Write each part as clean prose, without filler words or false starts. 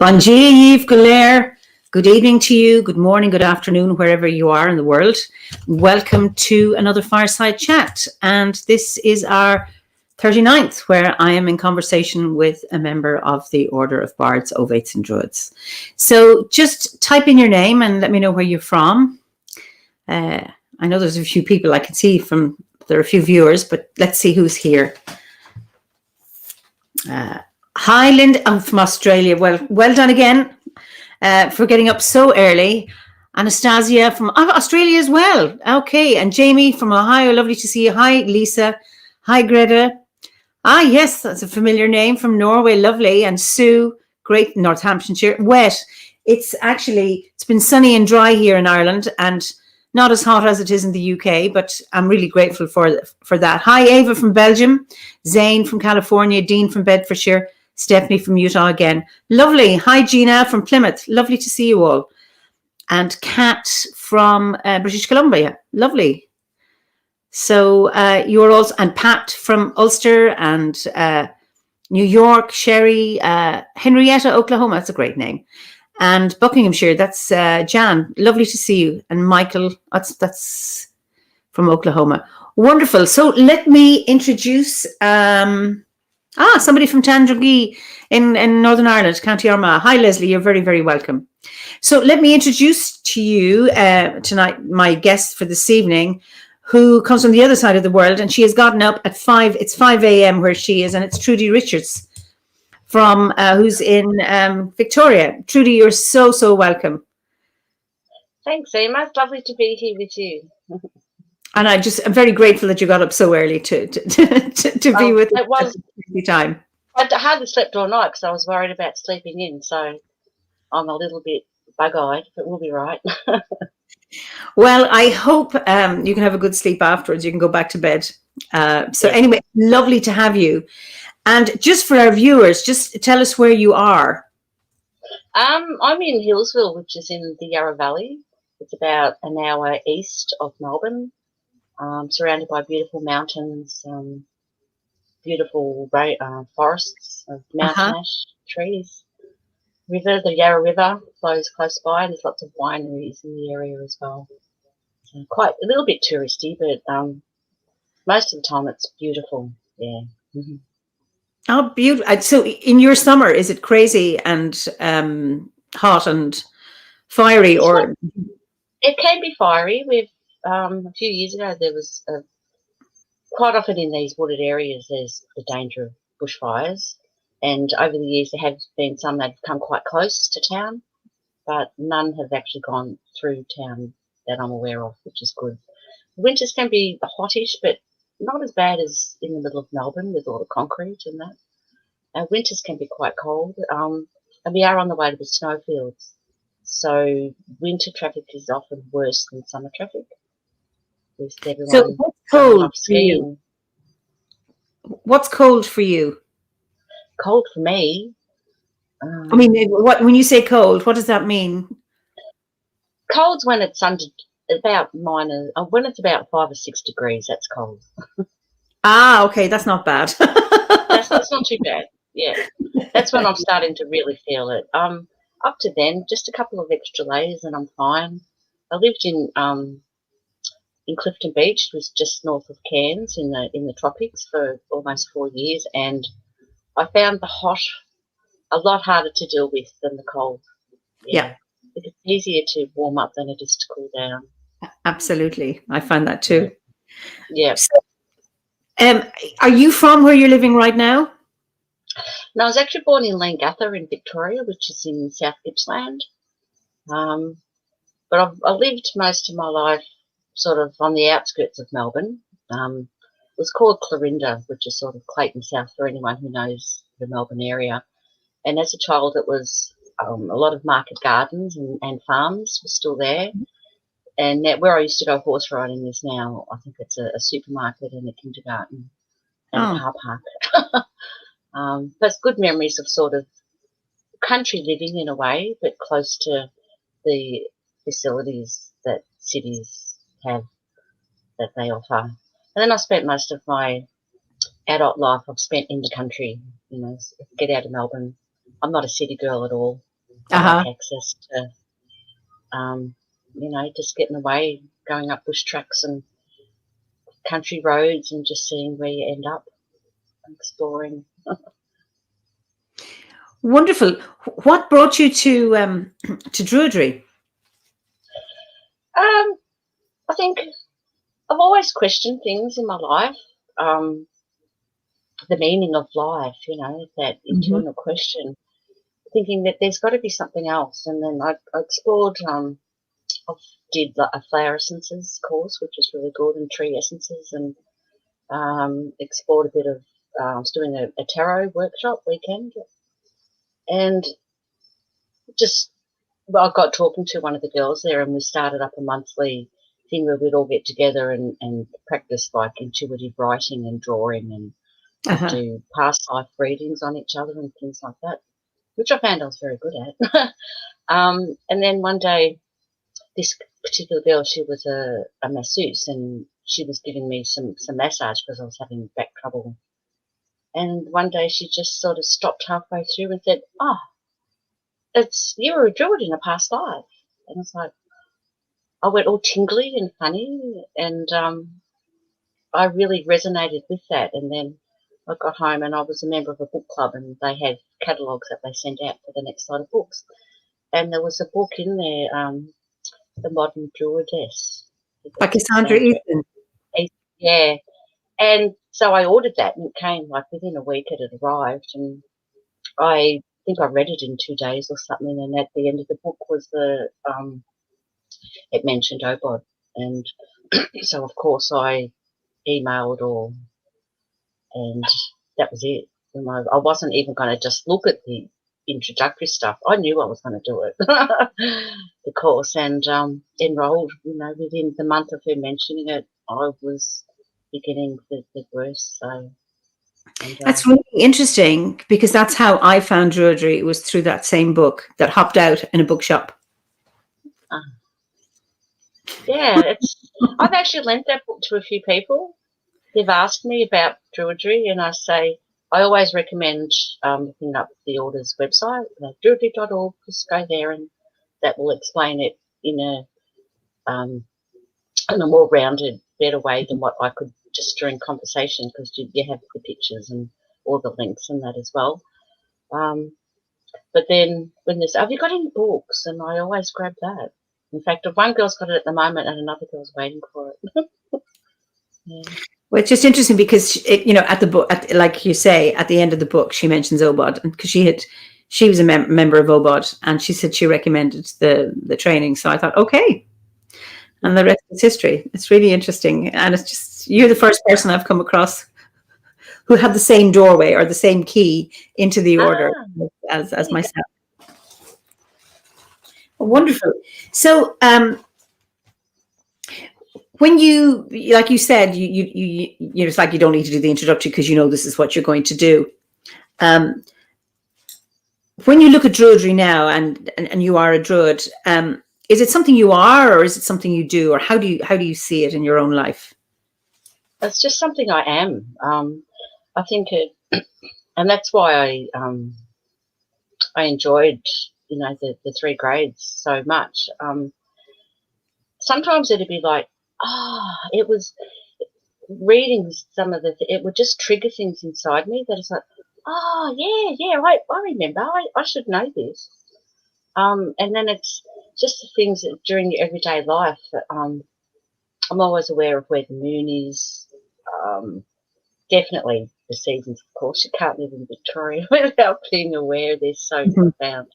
Bon dia, Yves Golair. Good evening to you. Good morning, good afternoon, wherever you are in the world. Welcome to another Fireside Chat. And this is our 39th, where I am in conversation with a member of the Order of Bards, Ovates and Druids. So just type in your name and let me know where you're from. I know there's a few people I can see there are a few viewers, but let's see who's here. Hi, Linda. I'm from Australia. Well done again for getting up so early. Anastasia from Australia as well. Okay. And Jamie from Ohio. Lovely to see you. Hi, Lisa. Hi, Greta. Ah, yes, that's a familiar name from Norway. Lovely. And Sue, great, Northamptonshire. Wet. It's been sunny and dry here in Ireland and not as hot as it is in the UK, but I'm really grateful for that. Hi, Ava from Belgium. Zane from California. Dean from Bedfordshire. Stephanie from Utah again. Lovely. Hi, Gina from Plymouth. Lovely to see you all. And Kat from British Columbia. Lovely. So you're also, and Pat from Ulster and New York, Sherry, Henrietta, Oklahoma. That's a great name. And Buckinghamshire, that's Jan. Lovely to see you. And Michael, that's from Oklahoma. Wonderful. So let me introduce somebody from Tandragee in Northern Ireland, County Armagh. Hi, Leslie. You're very, very welcome. So let me introduce to you tonight my guest for this evening, who comes from the other side of the world, and she has gotten up at 5. It's 5 a.m. where she is, and it's Trudy Richards from who's in Victoria. Trudy, you're so welcome. Thanks, Emma. It's lovely to be here with you. And I'm very grateful that you got up so early to be with us at the time. I hardly slept all night because I was worried about sleeping in, so I'm a little bit bug-eyed, but we'll be right. Well, I hope you can have a good sleep afterwards. You can go back to bed. Anyway, lovely to have you. And just for our viewers, just tell us where you are. I'm in Hillsville, which is in the Yarra Valley. It's about an hour east of Melbourne. Surrounded by beautiful mountains, beautiful forests of mountain ash trees. The Yarra River flows close by, and there's lots of wineries in the area as well. So quite a little bit touristy, but most of the time it's beautiful. Yeah. Mm-hmm. Oh, beautiful! So, in your summer, is it crazy and hot and fiery, or? It can be fiery. A few years ago, there was quite often in these wooded areas, there's the danger of bushfires. And over the years, there have been some that have come quite close to town, but none have actually gone through town that I'm aware of, which is good. Winters can be hottish, but not as bad as in the middle of Melbourne with all the concrete and that. Winters can be quite cold, and we are on the way to the snowfields. So winter traffic is often worse than summer traffic. So what's cold for you? What's cold for you? Cold for me? I mean, when you say cold, what does that mean? Cold's when it's about when it's about 5 or 6 degrees, that's cold. Okay, that's not bad. that's not too bad. Yeah, that's when I'm starting to really feel it. Up to then, just a couple of extra layers and I'm fine. I lived in Clifton Beach, it was just north of Cairns in the tropics for almost 4 years, and I found the hot a lot harder to deal with than the cold. Yeah. It's easier to warm up than it is to cool down. Absolutely. I find that too. Yeah. So, are you from where you're living right now? No, I was actually born in Leongatha in Victoria, which is in South Gippsland. But I've lived most of my life sort of on the outskirts of Melbourne. It was called Clarinda, which is sort of Clayton South for anyone who knows the Melbourne area. And as a child, it was a lot of market gardens and farms were still there. And where I used to go horse riding is now, I think it's a supermarket and a kindergarten and a car park. That's good memories of sort of country living in a way, but close to the facilities that cities have that they offer. And then I spent most of my adult life I've spent in the country, get out of Melbourne. I'm not a city girl at all. I like access to, just getting away, going up bush tracks and country roads and just seeing where you end up, exploring. Wonderful. What brought you to Druidry? I think I've always questioned things in my life. The meaning of life, that internal question, thinking that there's got to be something else. And then I explored, I did a flower essences course, which was really good, and tree essences, and explored a bit of, I was doing a tarot workshop weekend, and I got talking to one of the girls there, and we started up a monthly thing where we'd all get together and practice like intuitive writing and drawing and do past life readings on each other and things like that, which I found I was very good at. And then one day, this particular girl, she was a masseuse, and she was giving me some massage because I was having back trouble. And one day she just sort of stopped halfway through and said, you were a druid in a past life. And I was like, I went all tingly and funny, and I really resonated with that. And then I got home and I was a member of a book club, and they had catalogues that they sent out for the next lot of books. And there was a book in there, The Modern Druidess. By Cassandra Easton. Yeah. And so I ordered that, and it came like within a week it had arrived, and I think I read it in 2 days or something, and at the end of the book was it mentioned OBOD. And so of course I emailed and that was it. And I wasn't even going to just look at the introductory stuff. I knew I was going to do it, the course, and enrolled. Within the month of her mentioning it, I was beginning the course. So that's really interesting, because that's how I found Druidry. It was through that same book that hopped out in a bookshop. Yeah, I've actually lent that book to a few people. They've asked me about Druidry, and I say I always recommend looking up the order's website, druidry.org. Just go there, and that will explain it in a more rounded, better way than what I could just during conversation, because you have the pictures and all the links and that as well. But then when there's, have you got any books? And I always grab that. In fact, one girl's got it at the moment, and another girl's waiting for it. Yeah. Well, it's just interesting because at the book, like you say, at the end of the book, she mentions OBOD, because she was a member of OBOD, and she said she recommended the training. So I thought, okay, and the rest is history. It's really interesting, and it's just, you're the first person I've come across who had the same doorway or the same key into the order as myself. Wonderful. So, when you, like you said, you're just like, you don't need to do the introductory because this is what you're going to do. When you look at Druidry now, and you are a Druid, is it something you are, or is it something you do, or how do you see it in your own life? It's just something I am. I think and that's why I enjoyed, the 3 grades so much. Sometimes it'd be like, it was reading some of it would just trigger things inside me that it's like, I remember, I should know this. And then it's just the things that during your everyday life that I'm always aware of where the moon is. Definitely the seasons, of course. You can't live in Victoria without being aware. They're so profound.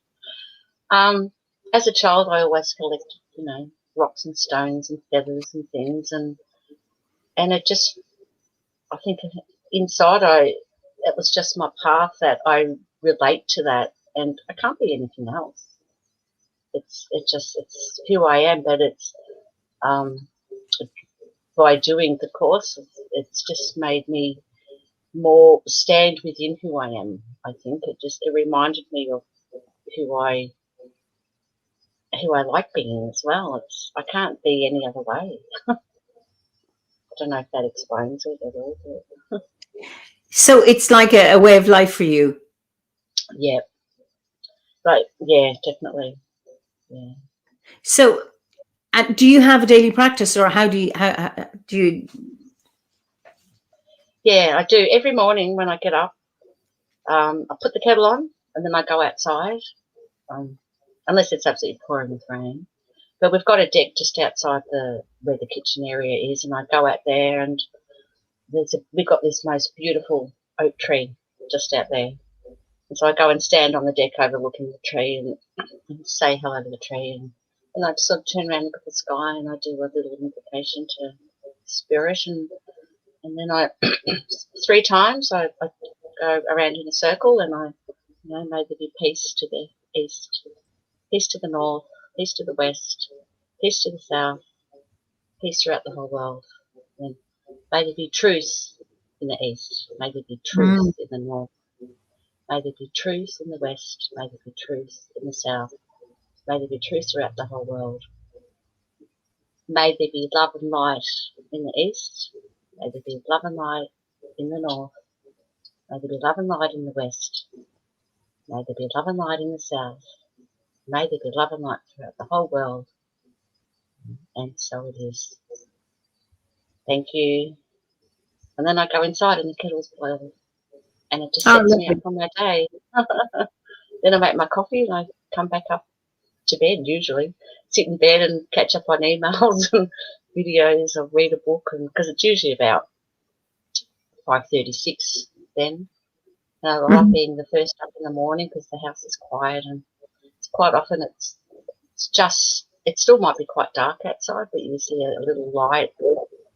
As a child, I always collected, rocks and stones and feathers and things, and it just, I think inside it was just my path that I relate to that, and I can't be anything else. It's who I am, but it's by doing the course, it's just made me more stand within who I am. I think it reminded me of who I like being as well. I can't be any other way. I don't know if that explains it at all. But so it's like a way of life for you. Yeah. But yeah, definitely. Yeah. So, do you have a daily practice, or how do you? Yeah, I do. Every morning when I get up, I put the kettle on and then I go outside, unless it's absolutely pouring with rain. But we've got a deck just outside where the kitchen area is, and I go out there, and we've got this most beautiful oak tree just out there. And so I go and stand on the deck overlooking the tree and say hello to the tree, and I just sort of turn around and look at the sky, and I do a little invocation to spirit, and then I 3 times I go around in a circle, and may there be peace to the east, peace to the north, peace to the west, peace to the south, peace throughout the whole world. And may there be truce in the east, may there be truce in the north, may there be truce in the west, may there be truce in the south, may there be truce throughout the whole world. May there be love and light in the east, may there be love and light in the north, may there be love and light in the west, may there be love and light in the south, may there be love and light throughout the whole world. And so it is. Thank you. And then I go inside and the kettle's boiled, and it just sets me up for my day. Then I make my coffee and I come back up to bed, usually sit in bed and catch up on emails and videos, or read a book, and because it's usually about 5:36 then. And I love being the first up in the morning because the house is quiet, and it's quite often it's just, it still might be quite dark outside, but you see a little light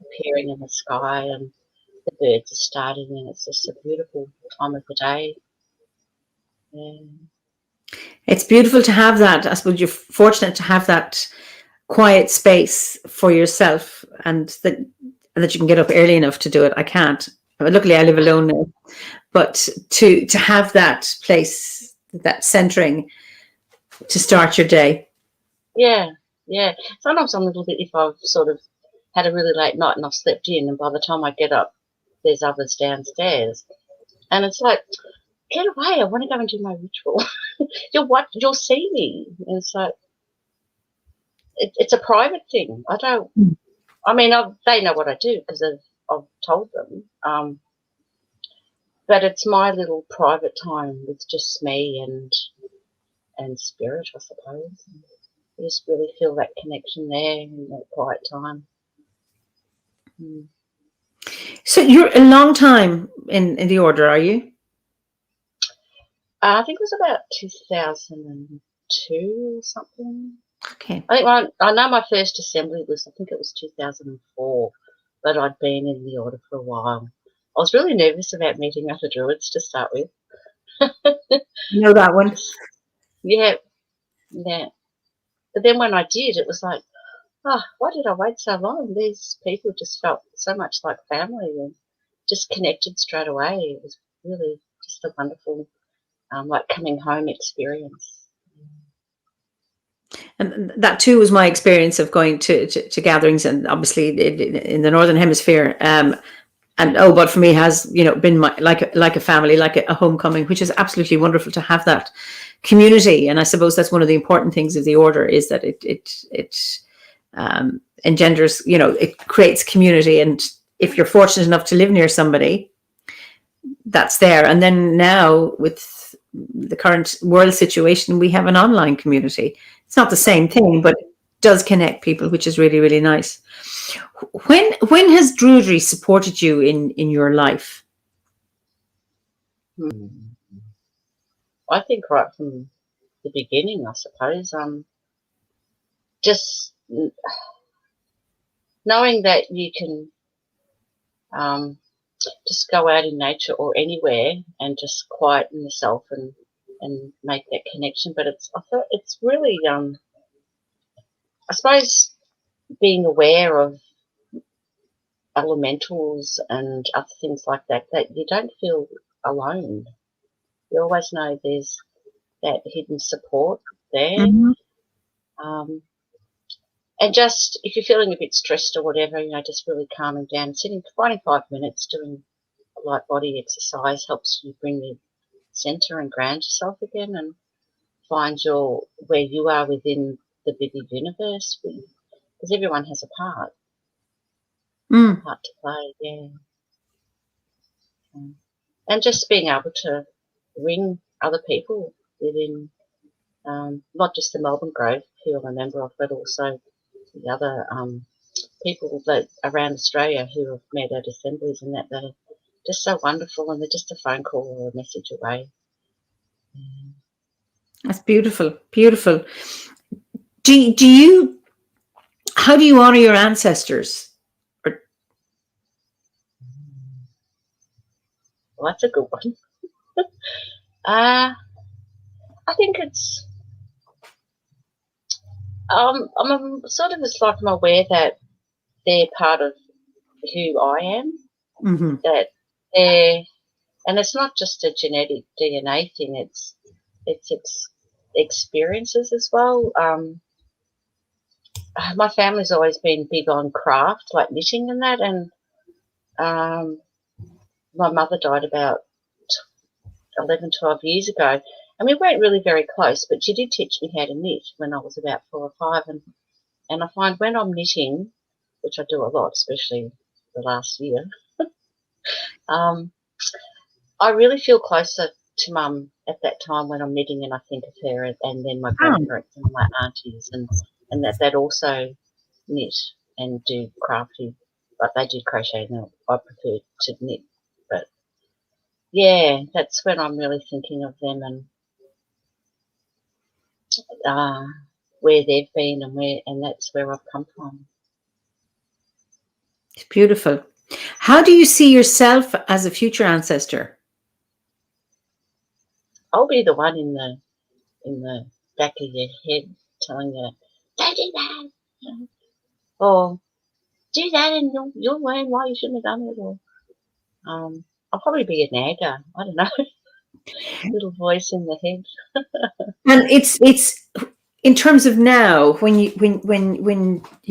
appearing in the sky, and the birds are starting, and it's just a beautiful time of the day. Yeah. It's beautiful to have that. I suppose you're fortunate to have that quiet space for yourself, and that you can get up early enough to do it. I can't. Luckily, I live alone now, but to have that place, that centering, to start your day. Yeah. Sometimes I'm a little bit, if I've sort of had a really late night and I've slept in, and by the time I get up, there's others downstairs, and it's like, get away! I want to go and do my ritual. You'll see me, and so it's a private thing. I don't. I mean, they know what I do because I've told them. But it's my little private time with just me and spirit, I suppose. I just really feel that connection there in that quiet time. So you're a long time in the order, are you? I think it was about 2002 or something. Okay. I know my first assembly was, I think it was 2004, but I'd been in the order for a while. I was really nervous about meeting other druids to start with. You know that one? Yeah. But then when I did, it was like, why did I wait so long? These people just felt so much like family and just connected straight away. It was really just a wonderful, like coming home experience. And that too was my experience of going to gatherings, and obviously in the Northern Hemisphere. And OBOD for me has, been like a family, like a homecoming, which is absolutely wonderful to have that community. And I suppose that's one of the important things of the order, is that it engenders, it creates community. And if you're fortunate enough to live near somebody, that's there. And then now with the current world situation, we have an online community. It's not the same thing, but it does connect people, which is really, really nice. When has Druidry supported you in your life? I think right from the beginning, I suppose. Just knowing that you can just go out in nature or anywhere and just quieten yourself and make that connection. But I thought it's really, I suppose, being aware of elementals and other things like that you don't feel alone. You always know there's that hidden support there. And just if you're feeling a bit stressed or whatever, just really calming down, finding 5 minutes doing a light body exercise helps you bring the centre and ground yourself again, and find where you are within the bigger universe, because everyone has a part to play, yeah. And just being able to ring other people within, not just the Melbourne Grove, who I'm a member of, but also the other people that around Australia who have met at assemblies and that are just so wonderful, and they're just a phone call or a message away. That's beautiful, beautiful. How do you honor your ancestors? Well, that's a good one. I think it's I'm sort of, it's like I'm aware that they're part of who I am. Mm-hmm. That they're, and it's not just a genetic DNA thing. It's experiences as well. My family's always been big on craft, like knitting and that, and my mother died about 11, 12 years ago, and we weren't really very close, but she did teach me how to knit when I was about 4 or 5, and I find when I'm knitting, which I do a lot, especially the last year, I really feel closer to Mum at that time when I'm knitting, and I think of her, and then my grandparents and my aunties, and that also knit and do crafty, but they do crochet, and I prefer to knit. But yeah, that's when I'm really thinking of them and where they've been and that's where I've come from. It's beautiful. How do you see yourself as a future ancestor? I'll be the one in the back of your head telling you, don't do that, or do that and you'll learn why you shouldn't have done it. Or I'll probably be a nagger. I don't know, little voice in the head. And it's in terms of now, when you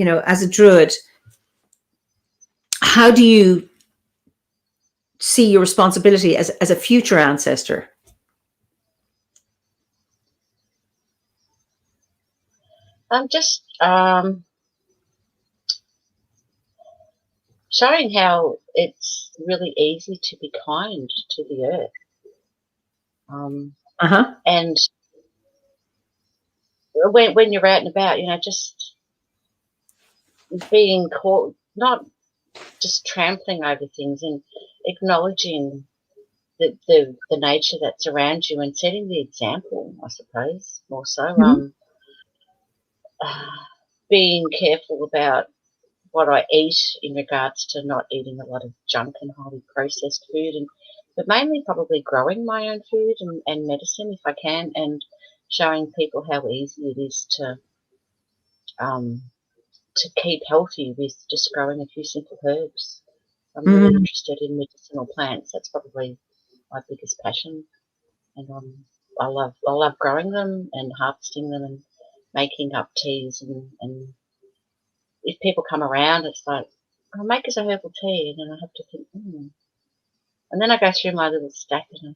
know, as a druid, how do you see your responsibility as a future ancestor? I'm just showing how it's really easy to be kind to the earth. And when you're out and about, you know, just being caught, not just trampling over things, and acknowledging the nature that's around you and setting the example, I suppose, more so. Being careful about what I eat in regards to not eating a lot of junk and highly processed food, but mainly probably growing my own food and medicine if I can, and showing people how easy it is to keep healthy with just growing a few simple herbs. I'm really interested in medicinal plants. That's probably my biggest passion, and I love growing them and harvesting them and making up teas, and if people come around, it's like, I'll make us a herbal tea, and then I have to think, and then I go through my little stack and I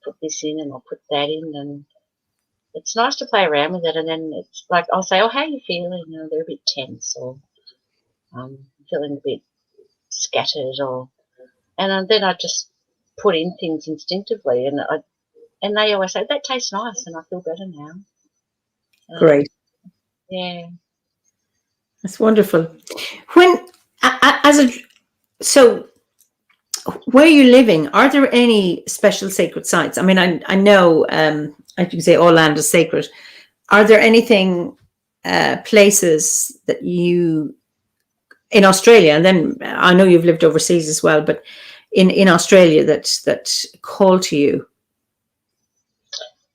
put this in and I'll put that in, and it's nice to play around with it. And then it's like, I'll say, oh, how are you feeling? You know, they're a bit tense, or feeling a bit scattered, and then I just put in things instinctively, and they always say, that tastes nice, and I feel better now. Great. Yeah. That's wonderful. So where you're living, are there any special sacred sites? I mean, I know, as you can say, all land is sacred. Are there anything, places that you, in Australia, and then I know you've lived overseas as well, but in Australia that call to you?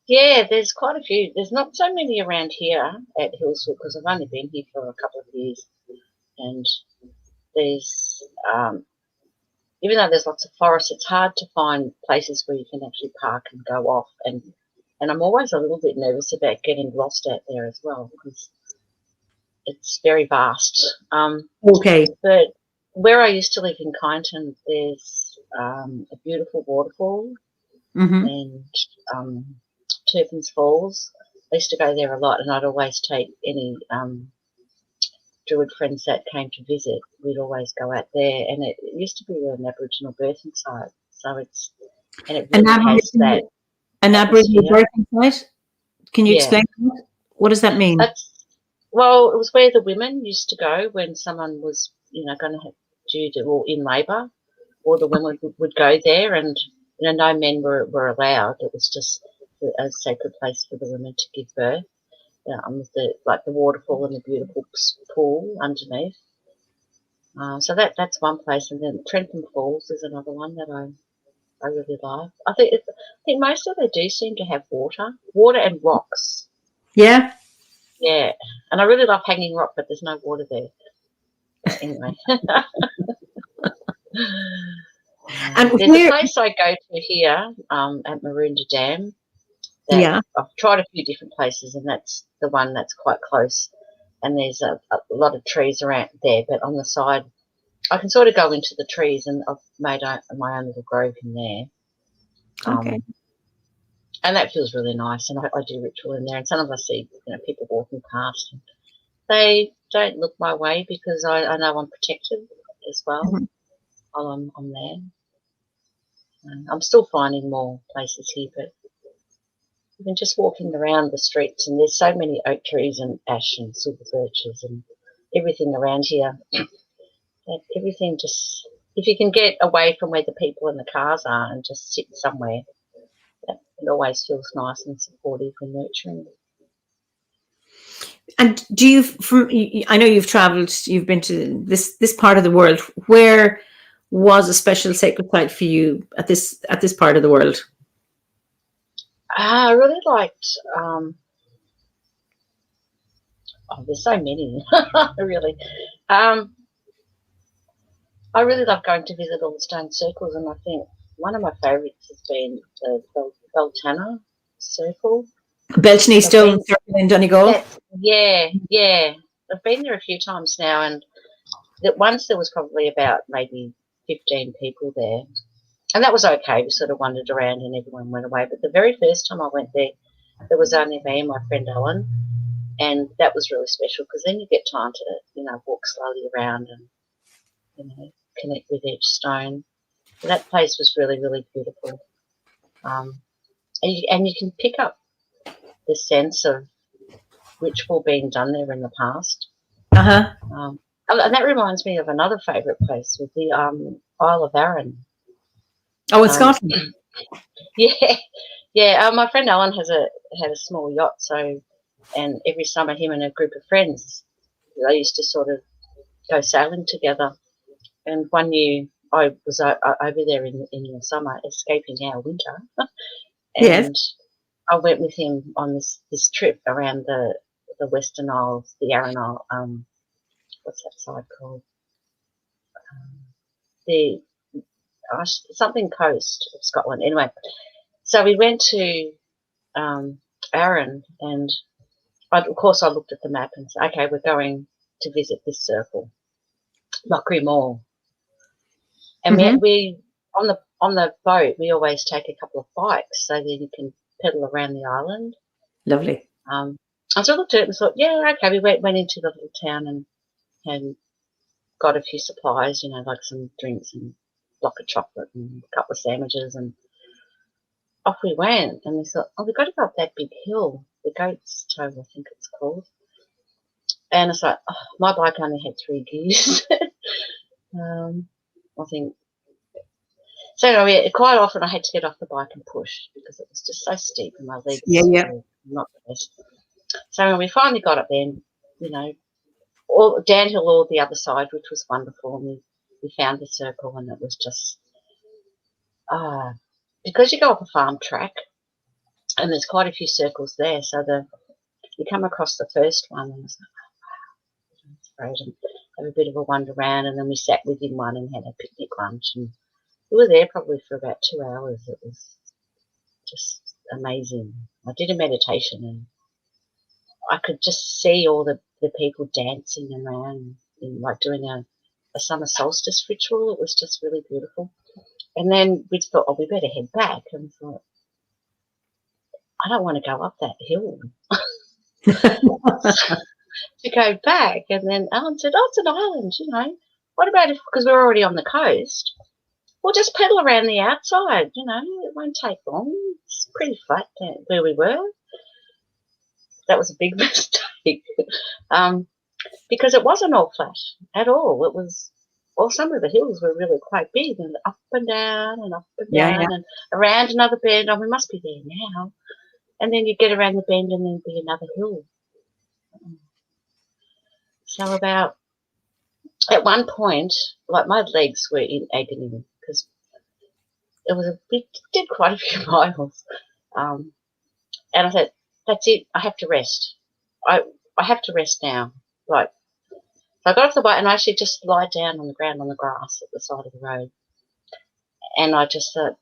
Yeah, there's quite a few. There's not so many around here at Hillsville because I've only been here for a couple of years, and there's even though there's lots of forests, it's hard to find places where you can actually park and go off, and I'm always a little bit nervous about getting lost out there as well because it's very vast. Okay. But where I used to live in Kyneton, there's a beautiful waterfall and Turpin's Falls. I used to go there a lot, and I'd always take any Druid friends that came to visit. We'd always go out there, and it used to be an Aboriginal birthing site. So it really has that. An Aboriginal birthing site? Can you explain that? What does that mean? Well, it was where the women used to go when someone was, going to have or in labour, or the women would go there, and no men were allowed. It was just a sacred place for the women to give birth. With the waterfall and the beautiful pool underneath. So that's one place, and then Trentham Falls is another one that I really like. I think most of them do seem to have water and rocks. Yeah. Yeah, and I really love Hanging Rock, but there's no water there. But anyway. And there's a place I go to here at Maroondah Dam. I've tried a few different places, and that's the one that's quite close. And there's a lot of trees around there, but on the side, I can sort of go into the trees, and I've made my own little grove in there. Okay. And that feels really nice, and I do ritual in there. And sometimes I see people walking past, and they don't look my way because I know I'm protected as well while I'm there. I'm still finding more places here, but even just walking around the streets, and there's so many oak trees and ash and silver birches and everything around here. Everything just, if you can get away from where the people and the cars are and just sit somewhere, it always feels nice and supportive and nurturing. And I know you've travelled, you've been to this part of the world. Where was a special sacred site for you at this part of the world? I really liked, there's so many, really. I really love going to visit all the stone circles, and I think one of my favourites has been the Beltana Circle. Beltany Stone Circle in Donegal? Yeah. I've been there a few times now, and once there was probably about maybe 15 people there. And that was okay. We sort of wandered around and everyone went away. But the very first time I went there was only me and my friend Ellen. And that was really special because then you get time to, walk slowly around and, connect with each stone. So that place was really, really beautiful. And you can pick up the sense of ritual being done there in the past. And that reminds me of another favourite place with the Isle of Arran. Oh, in Scotland. Yeah. My friend Alan had a small yacht, and every summer him and a group of friends, they used to sort of go sailing together. And one year I was over there in the summer, escaping our winter, and I went with him on this trip around the Western Isles, the Arran Isle. What's that side called? Something coast of Scotland. Anyway, so we went to Arran, and of course I looked at the map and said, okay, we're going to visit this circle, Mockery Mall. And we on the boat we always take a couple of bikes so that you can pedal around the island. Lovely. And so I looked at it and thought, yeah, okay. We went into the little town and got a few supplies, like some drinks and a block of chocolate and a couple of sandwiches, and off we went. And we thought, we've got to go up that big hill, the Goat's Toe, I think it's called. And it's like, my bike only had 3 gears. I think. So anyway, quite often I had to get off the bike and push because it was just so steep and my legs were not the best. So when we finally got up there, and, all downhill all the other side, which was wonderful, and we found the circle, and it was just because you go up a farm track and there's quite a few circles there, so you come across the first one and it's like, wow, that's great, and have a bit of a wander around, and then we sat within one and had a picnic lunch, and we were there probably for about 2 hours. It was just amazing. I did a meditation and I could just see all the people dancing around and like doing a summer solstice ritual. It was just really beautiful. And then we thought, we better head back. And thought, I don't want to go up that hill to go back. And then Alan said, oh, it's an island, you know. What about if, because we're already on the coast, we'll just pedal around the outside, you know. It won't take long. It's pretty flat down where we were. That was a big mistake. Because it wasn't all flat at all. It was, well, some of the hills were really quite big, and up and down and up and down and around another bend. Oh, we must be there now. And then you get around the bend and then be another hill. So about, at one point, like my legs were in agony because it was did quite a few miles. And I said, that's it, I have to rest. I have to rest now. Like, so I got off the bike and I actually just lied down on the ground on the grass at the side of the road. And I just thought,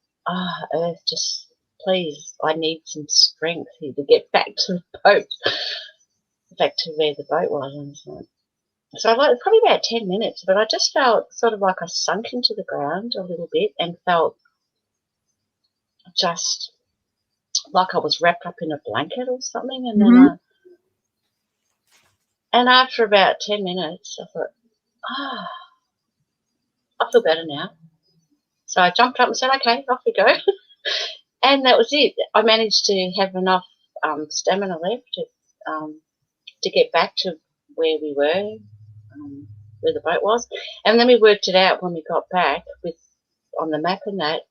Earth, just please, I need some strength here to get back to the boat, back to where the boat was. And so like probably about 10 minutes, but I just felt sort of like I sunk into the ground a little bit and felt just like I was wrapped up in a blanket or something. And then and after about 10 minutes, I thought, I feel better now. So I jumped up and said, okay, off we go. And that was it. I managed to have enough stamina left to get back to where we were, where the boat was. And then we worked it out when we got back on the map and that.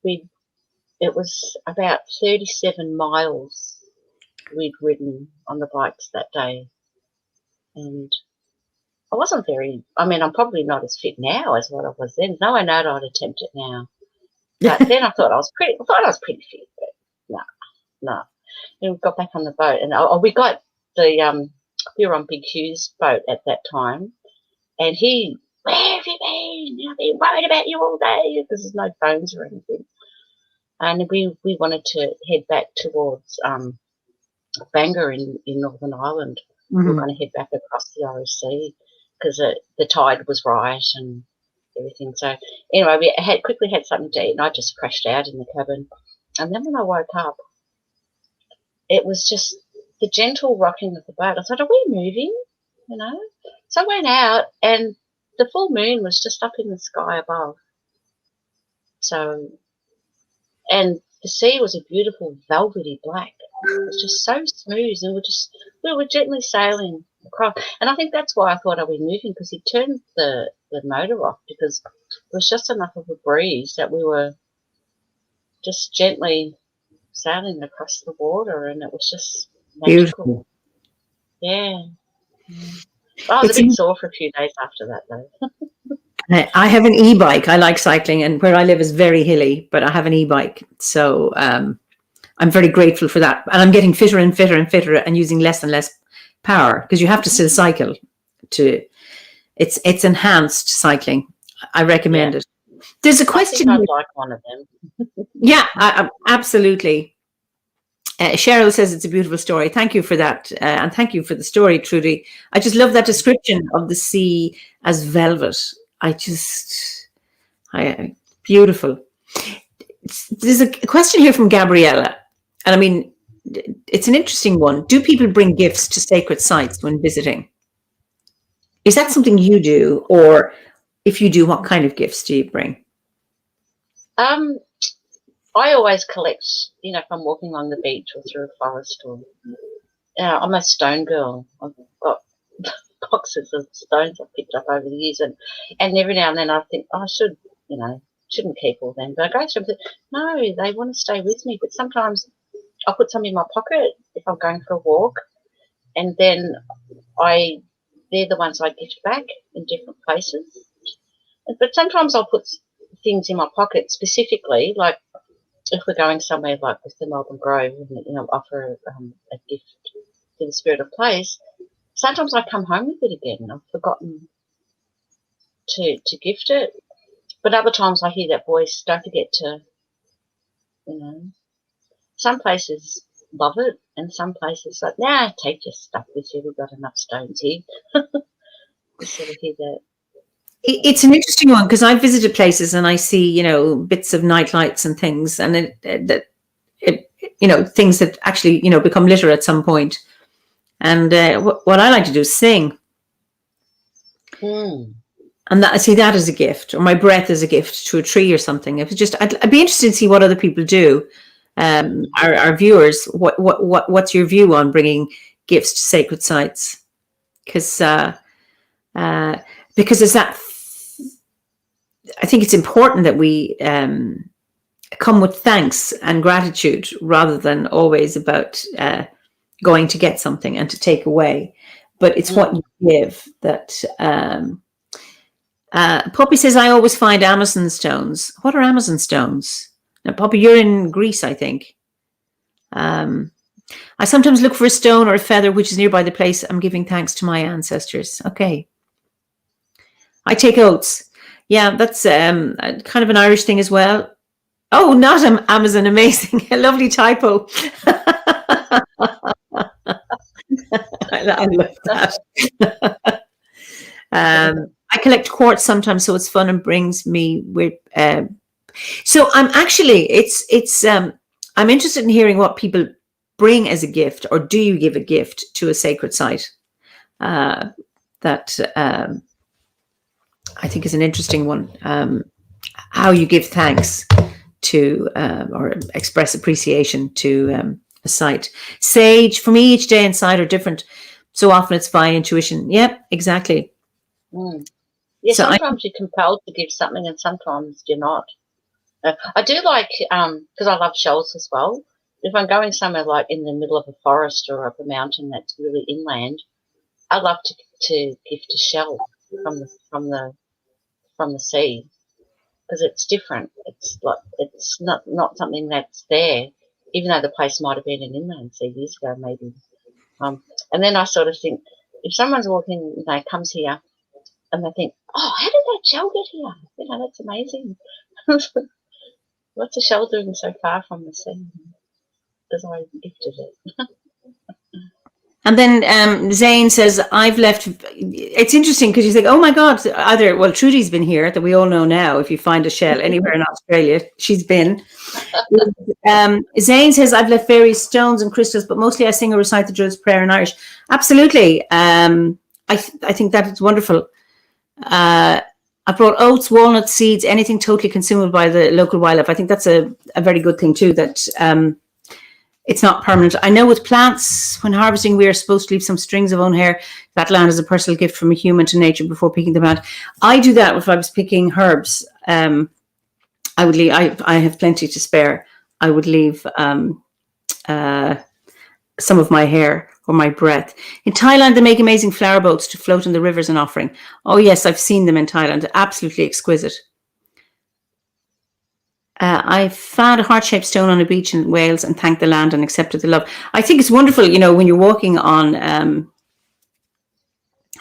It was about 37 miles we'd ridden on the bikes that day. And I wasn't I'm probably not as fit now as what I was then. No, I know I'd attempt it now. But then I thought I was pretty fit, but no. And we got back on the boat and we got we were on Big Hugh's boat at that time. And he, where have you been? I've been worried about you all day because there's no phones or anything. And we wanted to head back towards Bangor in Northern Ireland. We were going to head back across the ROC because the tide was right and everything. So anyway, we quickly had something to eat and I just crashed out in the cabin. And then when I woke up, it was just the gentle rocking of the boat. I thought, are we moving? You know? So I went out and the full moon was just up in the sky above. So, and the sea was a beautiful velvety black. It was just so smooth, and we were gently sailing across. And I think that's why I thought, are we moving? Because he turned the motor off because it was just enough of a breeze that we were just gently sailing across the water, and it was just magical. Beautiful. Yeah. I was a bit sore for a few days after that, though. I have an e-bike. I like cycling, and where I live is very hilly, but I have an e-bike. So I'm very grateful for that. And I'm getting fitter and fitter and fitter and using less and less power because you have to still cycle. It's enhanced cycling. I recommend it. There's a question. I'd like one of them. Yeah, absolutely. Cheryl says it's a beautiful story. Thank you for that. And thank you for the story, Trudy. I just love that description of the sea as velvet. Beautiful. There's a question here from Gabriella. And I mean, it's an interesting one. Do people bring gifts to sacred sites when visiting? Is that something you do? Or if you do, what kind of gifts do you bring? I always collect, if I'm walking along the beach or through a forest or, I'm a stone girl. I've got boxes of stones I've picked up over the years and every now and then I think, I shouldn't keep all them. But I go through and think, no, they want to stay with me. But sometimes I'll put some in my pocket if I'm going for a walk and then they're the ones I gift back in different places. But sometimes I'll put things in my pocket specifically, like if we're going somewhere like with the Melbourne Grove and, offer a gift to the spirit of place, sometimes I come home with it again. I've forgotten to gift it. But other times I hear that voice, don't forget to, some places love it and some places like, nah, take your stuff with you. We've got enough stones here. You sort of hear that. It's an interesting one because I visited places and I see, bits of night lights and things, and things that actually, become litter at some point. And what I like to do is sing. And that, I see that as a gift, or my breath is a gift to a tree or something. If it's just, I'd be interested to see what other people do. Our viewers, what's your view on bringing gifts to sacred sites? Because is that, I think it's important that we come with thanks and gratitude rather than always about going to get something and to take away. But it's what you give that. Poppy says, I always find Amazon stones. What are Amazon stones? Now, Poppy, you're in Greece, I think. I sometimes look for a stone or a feather which is nearby the place I'm giving thanks to my ancestors. Okay. I take oats. Yeah, that's kind of an Irish thing as well. Oh, not Amazon. Amazing. A lovely typo. I love that. I collect quartz sometimes, so it's fun and brings me with. So I'm actually, I'm interested in hearing what people bring as a gift, or do you give a gift to a sacred site? That I think is an interesting one. How you give thanks to or express appreciation to a site. Sage, for me, each day and site are different. So often it's by intuition. Yep, exactly. Yeah, so sometimes you're compelled to give something and sometimes you're not. I do like, because I love shells as well. If I'm going somewhere like in the middle of a forest or up a mountain that's really inland, I love to gift a shell from the sea, because it's different. It's like, it's not something that's there, even though the place might have been an inland sea years ago, maybe. And then I sort of think, if someone's walking, comes here, and they think, oh, how did that shell get here? That's amazing. What's a shell doing so far from the sea? Because I gifted it. And then Zane says, I've left. It's interesting because you think, oh my God, Trudy's been here, that we all know now. If you find a shell anywhere in Australia, she's been. Zane says, I've left various stones and crystals, but mostly I sing or recite the Druid's prayer in Irish. Absolutely. I think that is wonderful. I brought oats, walnuts, seeds, anything totally consumable by the local wildlife. I think that's a very good thing too, that it's not permanent. I know with plants, when harvesting, we are supposed to leave some strings of own hair. That land is a personal gift from a human to nature before picking them out. I do that if I was picking herbs. I would leave, I have plenty to spare. I would leave some of my hair or my breath. In Thailand, they make amazing flower boats to float in the rivers and offering. Oh yes, I've seen them in Thailand. Absolutely exquisite. I found a heart-shaped stone on a beach in Wales and thanked the land and accepted the love. I think it's wonderful, when you're walking on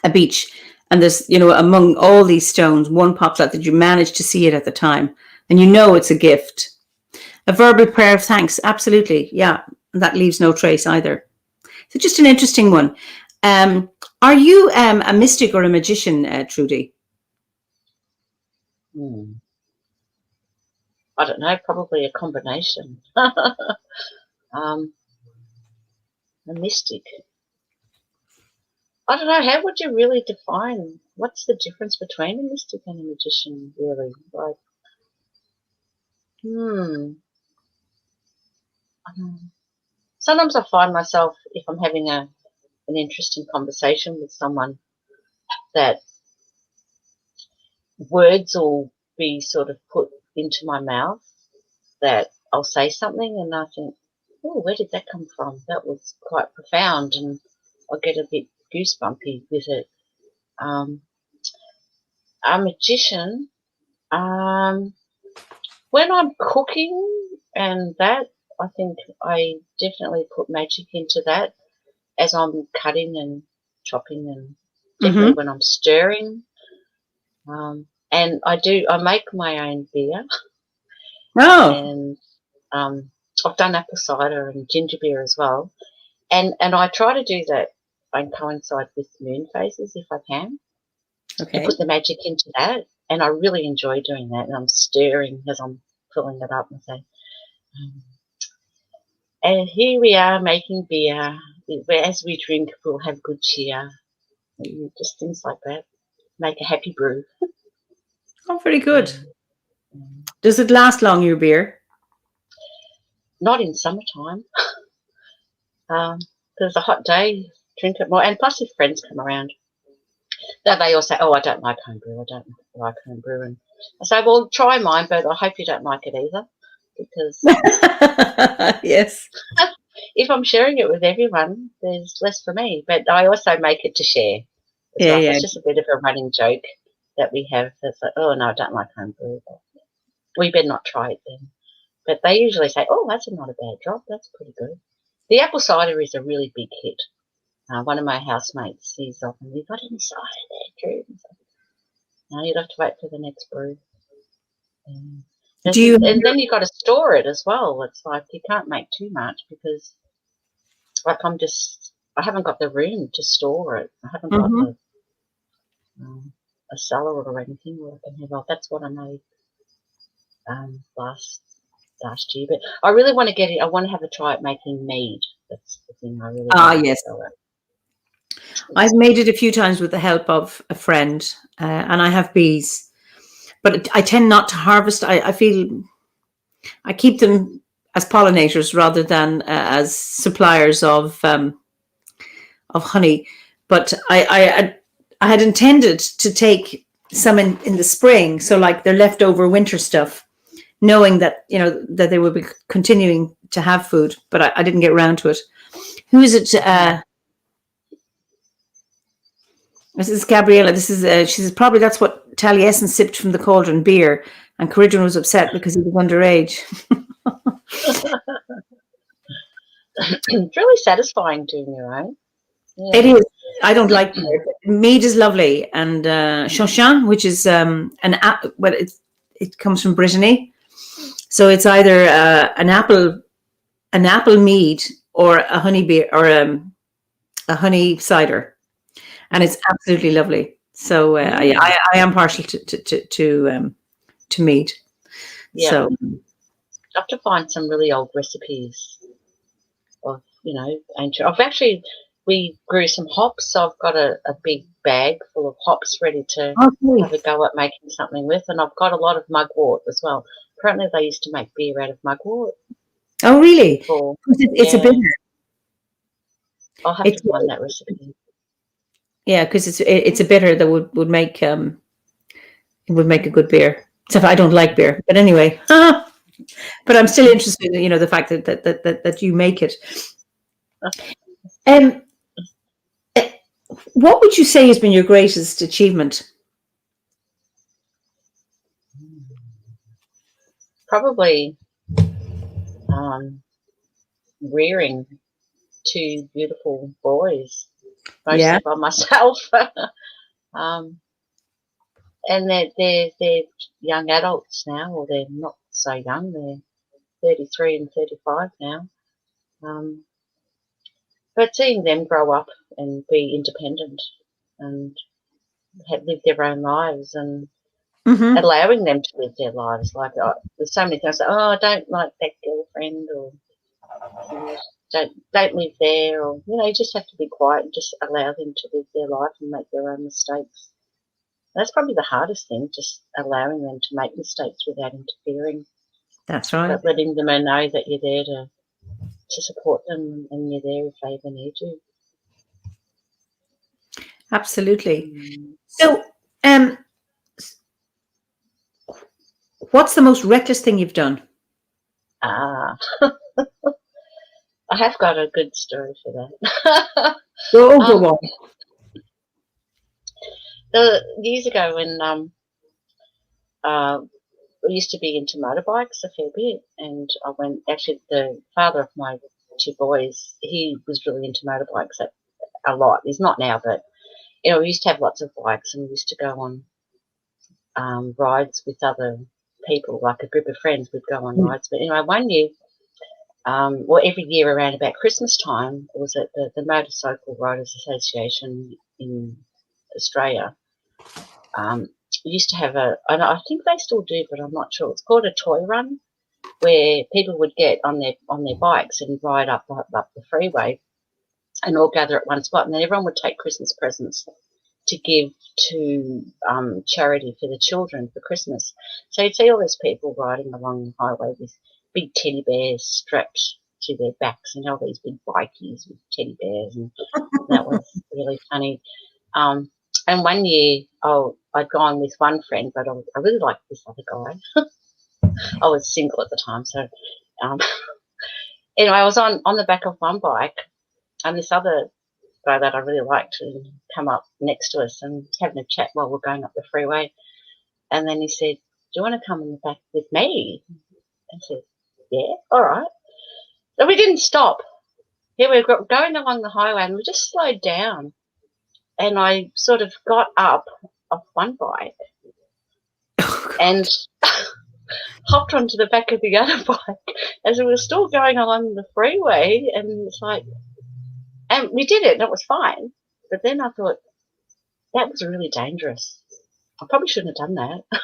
a beach and there's, among all these stones, one pops out that you managed to see it at the time, and it's a gift. A verbal prayer of thanks, absolutely, yeah, that leaves no trace either. So just an interesting one. Are you a mystic or a magician, Trudy? I don't know, probably a combination. A mystic. I don't know, how would you really define, what's the difference between a mystic and a magician, really? Like, sometimes I find myself, if I'm having an interesting conversation with someone, that words will be sort of put into my mouth, that I'll say something and I think, oh, where did that come from? That was quite profound, and I'll get a bit goosebumpy with it. A magician, when I'm cooking and that, I think I definitely put magic into that as I'm cutting and chopping, and definitely when I'm stirring. And I make my own beer. Oh. And I've done apple cider and ginger beer as well. And I try to do that and coincide with moon phases if I can. Okay. And put the magic into that. And I really enjoy doing that. And I'm stirring as I'm filling it up and say. And here we are making beer. As we drink, we'll have good cheer. Just things like that. Make a happy brew. Oh, very good. Does it last long, your beer? Not in summertime. There's a hot day, drink it more. And plus, if friends come around, that they all say, "Oh, I don't like homebrew. I don't like homebrew." And I say, "Well, try mine, but I hope you don't like it either, because yes, if I'm sharing it with everyone, there's less for me." But I also make it to share as well. yeah. It's just a bit of a running joke that we have. That's like, "Oh no, I don't like homebrew. We better not try it then." But they usually say, "Oh, that's not a bad drop. That's pretty good." The apple cider is a really big hit. One of my housemates, he's often, "You got any cider there, Drew?" No, you'd have to wait for the next brew. And then you've got to store it as well. It's like you can't make too much because, like, I haven't got the room to store it. I haven't got a cellar or anything where I can have. Well, that's what I made last year. But I really want to get it. I want to have a try at making mead. That's the thing I really want yes. to go at. I've made it a few times with the help of a friend, and I have bees, but I tend not to harvest. I feel I keep them as pollinators rather than as suppliers of honey. But I had intended to take some in the spring, so like their leftover winter stuff, knowing that that they would be continuing to have food, but I didn't get around to it. Who is it? This is Gabriella. This is she says probably that's what Taliesin sipped from the cauldron beer, and Corridon was upset because he was underage. It's really satisfying doing your own. Yeah. It is. I don't like beer. Mead is lovely, and Chouchan, which is it comes from Brittany, so it's either an apple mead or a honey beer or a honey cider, and it's absolutely lovely. So I am partial to mead. Yeah. So I have to find some really old recipes of ancient. We grew some hops, so I've got a big bag full of hops ready to have a go at making something with, and I've got a lot of mugwort as well. Apparently they used to make beer out of mugwort. Oh, really? It's a bitter. I'll have to find that recipe. Yeah, because it's a bitter that would make it would make a good beer. Except I don't like beer, but anyway. But I'm still interested in the fact that you make it. What would you say has been your greatest achievement? Probably rearing 2 beautiful boys, mostly by myself. And they're young adults now, or they're not so young. They're 33 and 35 now. But seeing them grow up and be independent and live their own lives and allowing them to live their lives. Like there's so many things like, I don't like that girlfriend, or don't live there, or you just have to be quiet and just allow them to live their life and make their own mistakes. That's probably the hardest thing, just allowing them to make mistakes without interfering. That's right. But letting them know that you're there to support them and you're there if they ever need you. Absolutely. So, what's the most reckless thing you've done? I have got a good story for that. Go on. Years ago when we used to be into motorbikes a fair bit, and actually the father of my 2 boys, he was really into motorbikes a lot. He's not now, but we used to have lots of bikes, and we used to go on rides with other people, like a group of friends would go on rides. But anyway, one year, every year around about Christmas time, it was at the Motorcycle Riders Association in Australia. We used to have and I think they still do, but I'm not sure. It's called a toy run. where people would get on their bikes and ride up the freeway and all gather at one spot, and then everyone would take Christmas presents to give to charity for the children for Christmas. So you'd see all these people riding along the highway with big teddy bears strapped to their backs, and all these big bikies with teddy bears, and that was really funny. And one year, I'd gone with one friend, but I really liked this other guy. I was single at the time, so anyway, I was on the back of one bike, and this other guy that I really liked and come up next to us and having a chat while we're going up the freeway. And then he said, "Do you want to come in the back with me?" I said, "Yeah, all right." So we didn't stop. Here we were going along the highway, and we just slowed down. And I sort of got up off one bike and hopped onto the back of the other bike as we were still going along the freeway. And it's like, and we did it, and it was fine. But then I thought, that was really dangerous. I probably shouldn't have done that.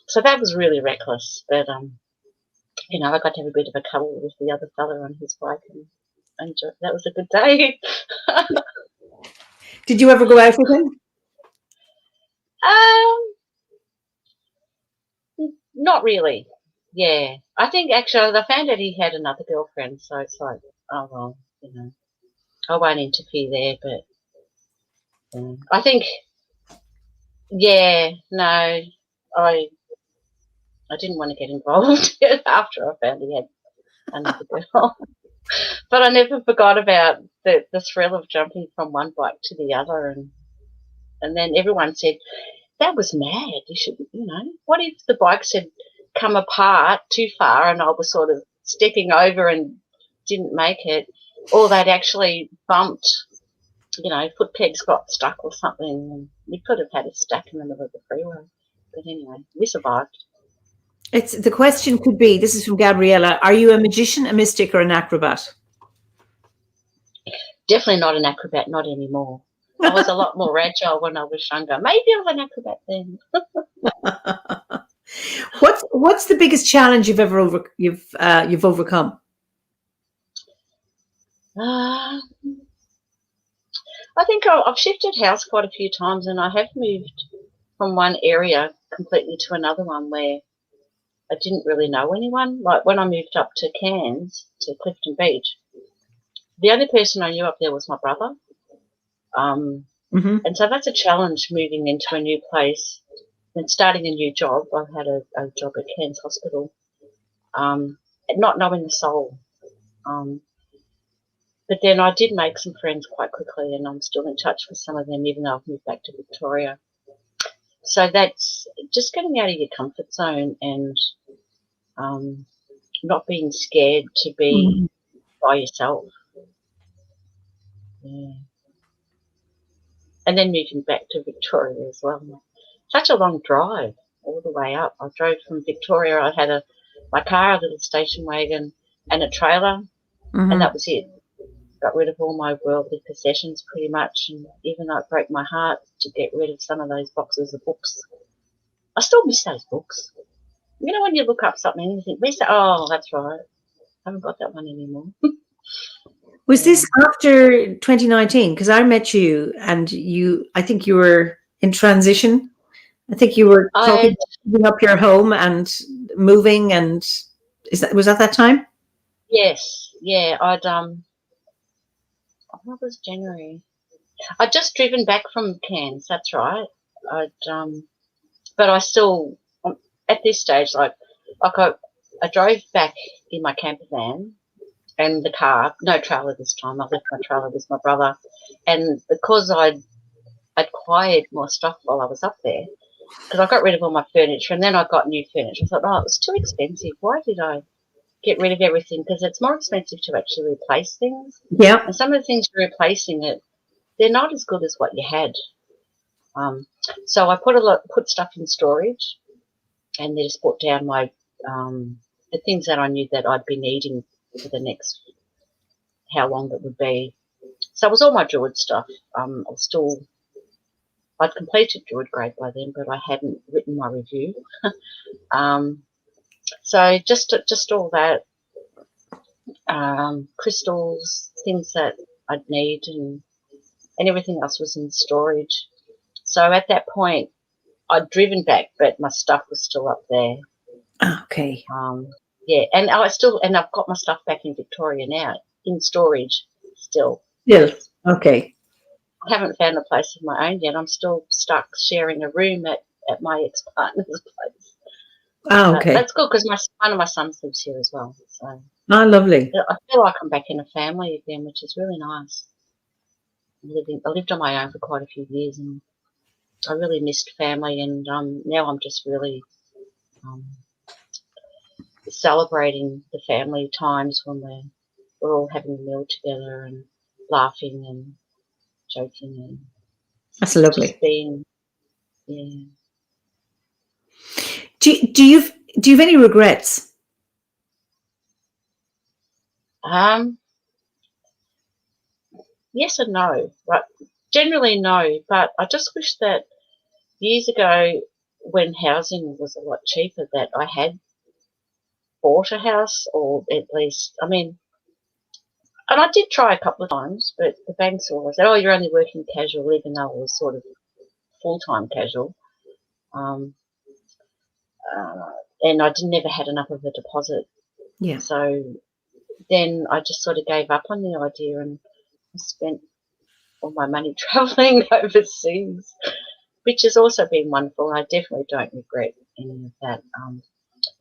So that was really reckless. But, you know, I got to have a bit of a cuddle with the other fella on his bike, and that was a good day. Did you ever go out with him? Not really. Yeah. I think actually I found out he had another girlfriend, so it's like, oh, well, you know, I won't interfere there, but I think, yeah, no, I didn't want to get involved after I found he had another girl. But I never forgot about the thrill of jumping from one bike to the other, and then everyone said, "That was mad. You should, you know, what if the bikes had come apart too far and I was sort of stepping over and didn't make it, or they'd actually bumped, you know, foot pegs got stuck or something, and we could have had a stack in the middle of the freeway." But anyway, we survived. The question could be, this is from Gabriella, are you a magician, a mystic, or an acrobat? Definitely not an acrobat, not anymore. I was a lot more agile when I was younger. Maybe I was an acrobat then. What's the biggest challenge you've ever overcome? I think I've shifted house quite a few times, and I have moved from one area completely to another one where I didn't really know anyone. Like when I moved up to Cairns, to Clifton Beach, the only person I knew up there was my brother. And so that's a challenge, moving into a new place and starting a new job. I had a job at Cairns Hospital, and not knowing a soul. But then I did make some friends quite quickly, and I'm still in touch with some of them, even though I've moved back to Victoria. So that's just getting out of your comfort zone and not being scared to be by yourself. Yeah. And then moving back to Victoria as well. Such a long drive all the way up. I drove from Victoria. I had my car, a little station wagon, and a trailer, and that was it. Got rid of all my worldly possessions pretty much, and even though it broke my heart to get rid of some of those boxes of books, I still miss those books. You know, when you look up something and you think, where's that? Oh, that's right. I haven't got that one anymore. Was this after 2019? Because I met you, and I think you were in transition. I think you were talking about giving up your home and moving, and was that time? Yes, yeah. What was January? I'd just driven back from Cairns. That's right. But I still, at this stage, I drove back in my camper van and the car, no trailer this time. I left my trailer with my brother, and because I'd acquired more stuff while I was up there, because I got rid of all my furniture and then I got new furniture. I thought, it was too expensive. Why did I get rid of everything? Because it's more expensive to actually replace things. Yeah. And some of the things you're replacing, they're not as good as what you had. So I put stuff in storage, and then just put down my the things that I knew that I'd be needing for the next how long it would be. So it was all my Druid stuff. I'd completed Druid grade by then, but I hadn't written my review. So just all that, crystals, things that I'd need, and everything else was in storage. So at that point, I'd driven back, but my stuff was still up there. Okay. Yeah, and I've got my stuff back in Victoria now, in storage still. Still, okay. I haven't found a place of my own yet. I'm still stuck sharing a room at my ex-partner's place. Oh, okay. That's good because one of my sons lives here as well. So lovely. I feel like I'm back in a family again, which is really nice. I lived on my own for quite a few years, and I really missed family, and now I'm just really celebrating the family times when we're all having a meal together and laughing and joking, and That's lovely. just being, yeah. Do you have any regrets? Yes and no. Right. Generally no, but I just wish that years ago, when housing was a lot cheaper, that I had bought a house, or at least, I mean, and I did try a couple of times, but the banks always said, "Oh, you're only working casual," even though it was sort of full-time casual. And I never had enough of a deposit. Yeah. So then I just sort of gave up on the idea, and I spent all my money travelling overseas, which has also been wonderful. I definitely don't regret any of that.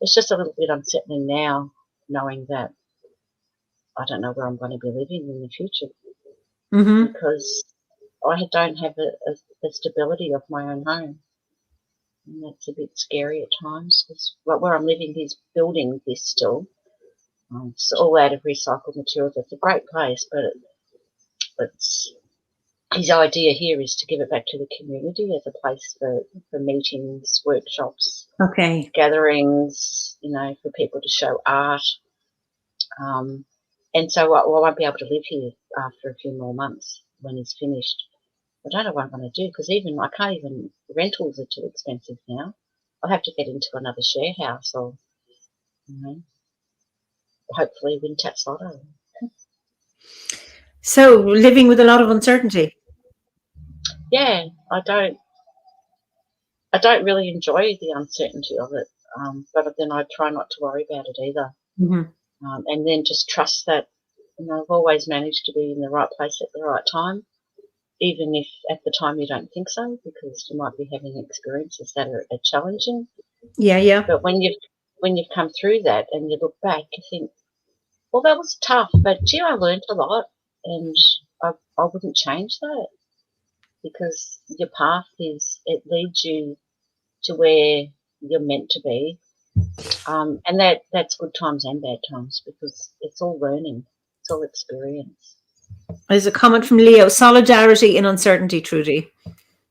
It's just a little bit unsettling now, knowing that I don't know where I'm going to be living in the future, because I don't have a stability of my own home. And that's a bit scary at times, because where I'm living, he's building this still. It's all out of recycled materials. It's a great place, but his idea here is to give it back to the community as a place for meetings, workshops, okay, gatherings, for people to show art. And so I won't be able to live here after a few more months when he's finished. I don't know what I'm going to do, because rentals are too expensive now. I'll have to get into another share house, or, hopefully win Taps Lotto. So living with a lot of uncertainty. Yeah, I don't really enjoy the uncertainty of it, but then I try not to worry about it either. And then just trust that, I've always managed to be in the right place at the right time, even if at the time you don't think so, because you might be having experiences that are challenging. Yeah. But when you've come through that and you look back, you think, well, that was tough, but gee, I learned a lot, and I wouldn't change that, because your path it leads you to where you're meant to be. And that's good times and bad times, because it's all learning, it's all experience. There's a comment from Leo: solidarity in uncertainty, Trudy,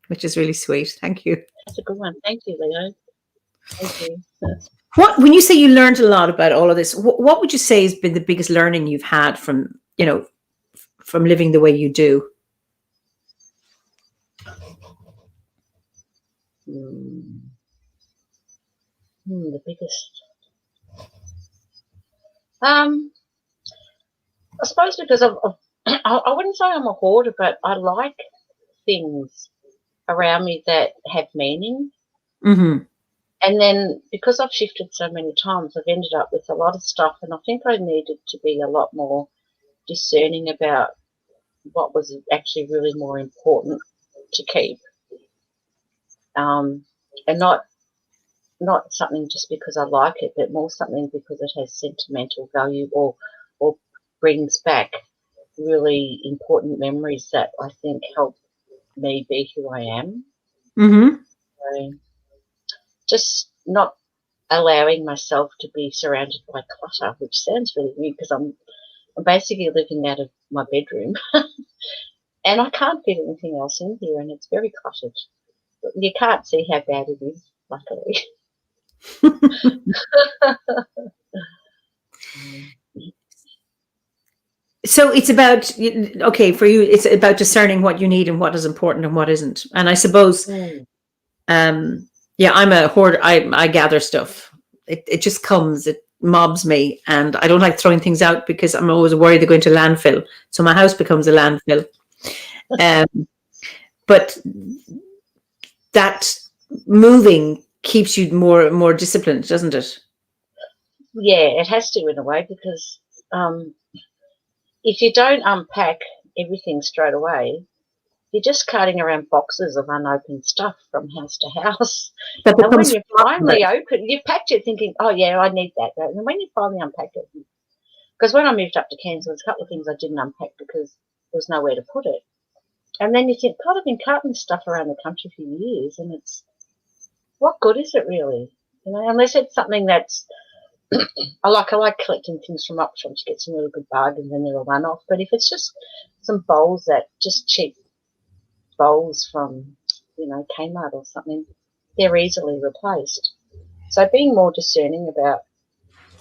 which is really sweet. Thank you. That's a good one. Thank you, Leo. Thank you. When you say you learned a lot about all of this, what would you say has been the biggest learning you've had from living the way you do? The biggest. I suppose because I wouldn't say I'm a hoarder, but I like things around me that have meaning. And then because I've shifted so many times, I've ended up with a lot of stuff, and I think I needed to be a lot more discerning about what was actually really more important to keep, and not something just because I like it, but more something because it has sentimental value, or brings back really important memories that I think help me be who I am. So just not allowing myself to be surrounded by clutter, which sounds really weird, because I'm basically living out of my bedroom and I can't fit anything else in here, and it's very cluttered. You can't see how bad it is, luckily. So it's about, for you, it's about discerning what you need and what is important and what isn't. And I suppose, I'm a hoarder. I gather stuff. It just comes. It mobs me, and I don't like throwing things out because I'm always worried they're going to landfill. So my house becomes a landfill. But that moving keeps you more disciplined, doesn't it? Yeah, it has to in a way, because if you don't unpack everything straight away, you're just carting around boxes of unopened stuff from house to house. That And when becomes you finally open, you've packed it thinking, oh, yeah, I need that. And when you finally unpack it, because when I moved up to Cairns, there was a couple of things I didn't unpack because there was nowhere to put it. And then you think, God, I've been carting this stuff around the country for years, and it's, what good is it really? You know, unless it's something that's, I like collecting things from auction to get some really good bargains and they're a one-off. But if it's just some bowls, that just cheap bowls from, Kmart or something, they're easily replaced. So being more discerning about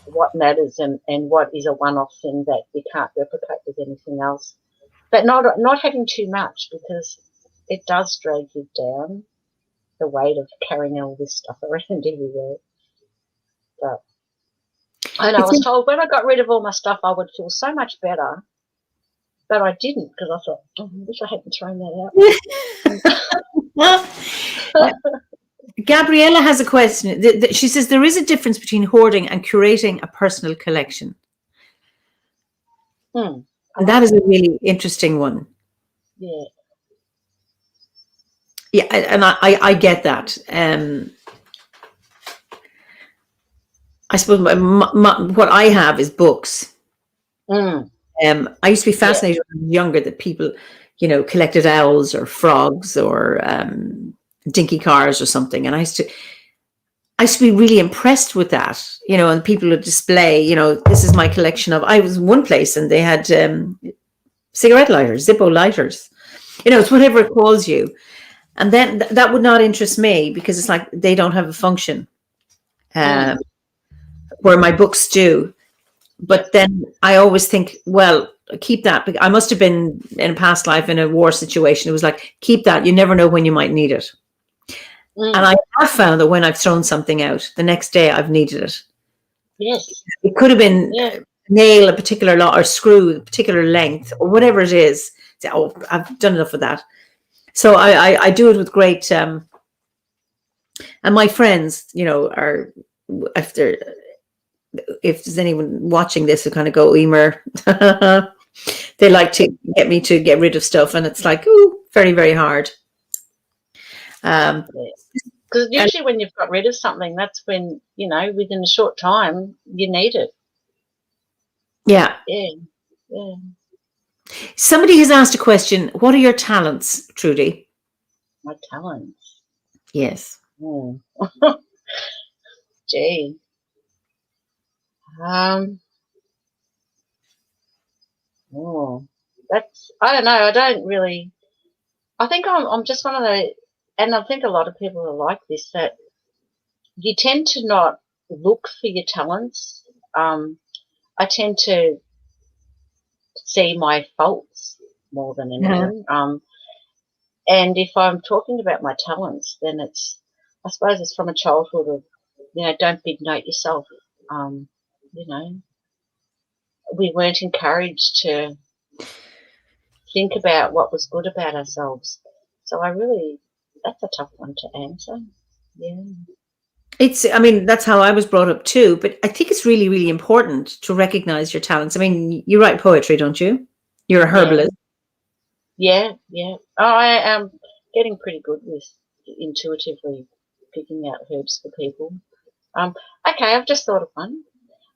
what matters and what is a one-off thing that you can't replicate with anything else. But not having too much, because it does drag you down, the weight of carrying all this stuff around everywhere. But I know I was told when I got rid of all my stuff I would feel so much better, but I didn't, because I thought, I wish I hadn't thrown that out. Gabriella has a question. She says there is a difference between hoarding and curating a personal collection. And that is a really interesting one. Yeah. Yeah, and I get that. I suppose what I have is books. I used to be fascinated when I was younger that people, collected owls or frogs or dinky cars or something, and I used to be really impressed with that, and people would display, this is my collection of. I was in one place and they had cigarette lighters, Zippo lighters, it's whatever it calls you, and then that would not interest me because it's like they don't have a function. Where my books do. But then I always think, well, keep that. I must have been in a past life in a war situation. It was like, keep that. You never know when you might need it. And I have found that when I've thrown something out, the next day I've needed it. Yes. It could have been nail a particular or screw a particular length or whatever it is. Say, oh, I've done enough of that. So I do it with great. And my friends, are after. If there's anyone watching this who kind of go, Eimear, they like to get me to get rid of stuff, and it's like, ooh, very, very hard. Because usually when you've got rid of something, that's when, within a short time, you need it. Yeah. Yeah. Somebody has asked a question. What are your talents, Trudy? My talents? Yes. Gee. That's, I don't know. I don't really, I think I'm just one of the, and I think a lot of people are like this, that you tend to not look for your talents. I tend to see my faults more than anything. And if I'm talking about my talents, then I suppose it's from a childhood of, don't big note yourself. We weren't encouraged to think about what was good about ourselves. So that's a tough one to answer. Yeah. That's how I was brought up too, but I think it's really, really important to recognize your talents. You write poetry, don't you? You're a herbalist. Yeah. Oh, I am getting pretty good with intuitively picking out herbs for people. Okay, I've just thought of one.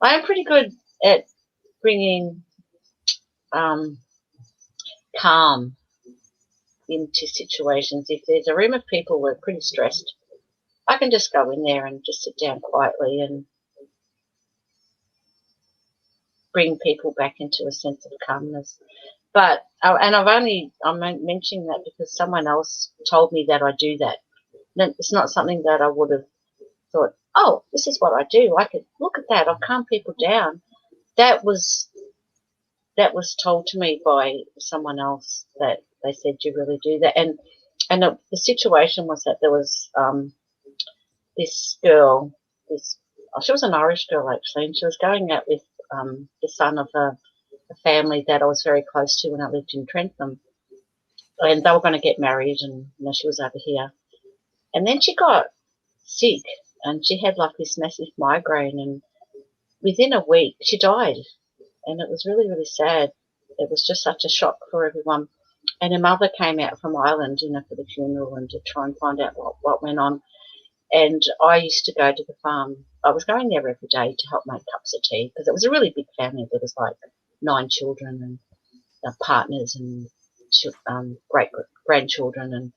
I am pretty good at bringing calm into situations. If there's a room of people who are pretty stressed, I can just go in there and just sit down quietly and bring people back into a sense of calmness. But, and I'm mentioning that because someone else told me that I do that. It's not something that I would have thought, oh, this is what I do. I could look at that. I'll calm people down. That was told to me by someone else, that they said you really do that. And the situation was that there was this girl, this she was an Irish girl actually, and she was going out with the son of a family that I was very close to when I lived in Trentham, and they were going to get married, and she was over here, and then she got sick, and she had like this massive migraine, and within a week she died, and it was really, really sad. It was just such a shock for everyone. And her mother came out from Ireland, for the funeral and to try and find out what went on. And I used to go to the farm. I was going there every day to help make cups of tea because it was a really big family. There was like 9 children and their partners and great grandchildren, and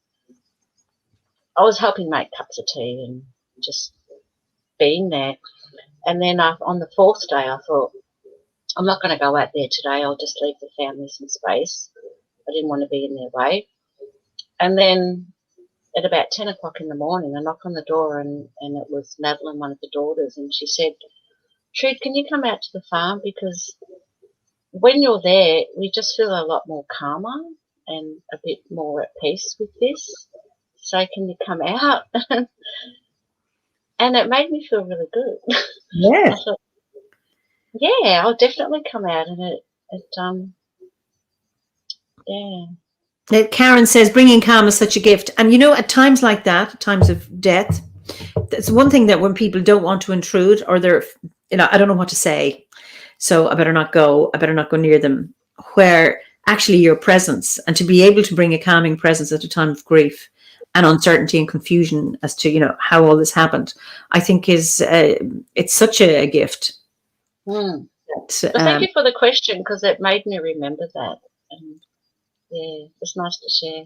I was helping make cups of tea and just being there. And then on the 4th day, I thought, I'm not going to go out there today. I'll just leave the family some space. I didn't want to be in their way. And then at about 10 o'clock in the morning, I knocked on the door, and it was Madeline, one of the daughters, and she said, Trude, can you come out to the farm? Because when you're there, we just feel a lot more calmer and a bit more at peace with this. So can you come out? And it made me feel really good. Yeah. I thought, yeah, I'll definitely come out. And yeah. Karen says, bringing calm is such a gift. And at times like that, at times of death, that's one thing that when people don't want to intrude, or they're, I don't know what to say, so I better not go near them, where actually your presence, and to be able to bring a calming presence at a time of grief and uncertainty and confusion as to, how all this happened, I think is, it's such a gift. But thank you for the question, because it made me remember that. And yeah, it's nice to share.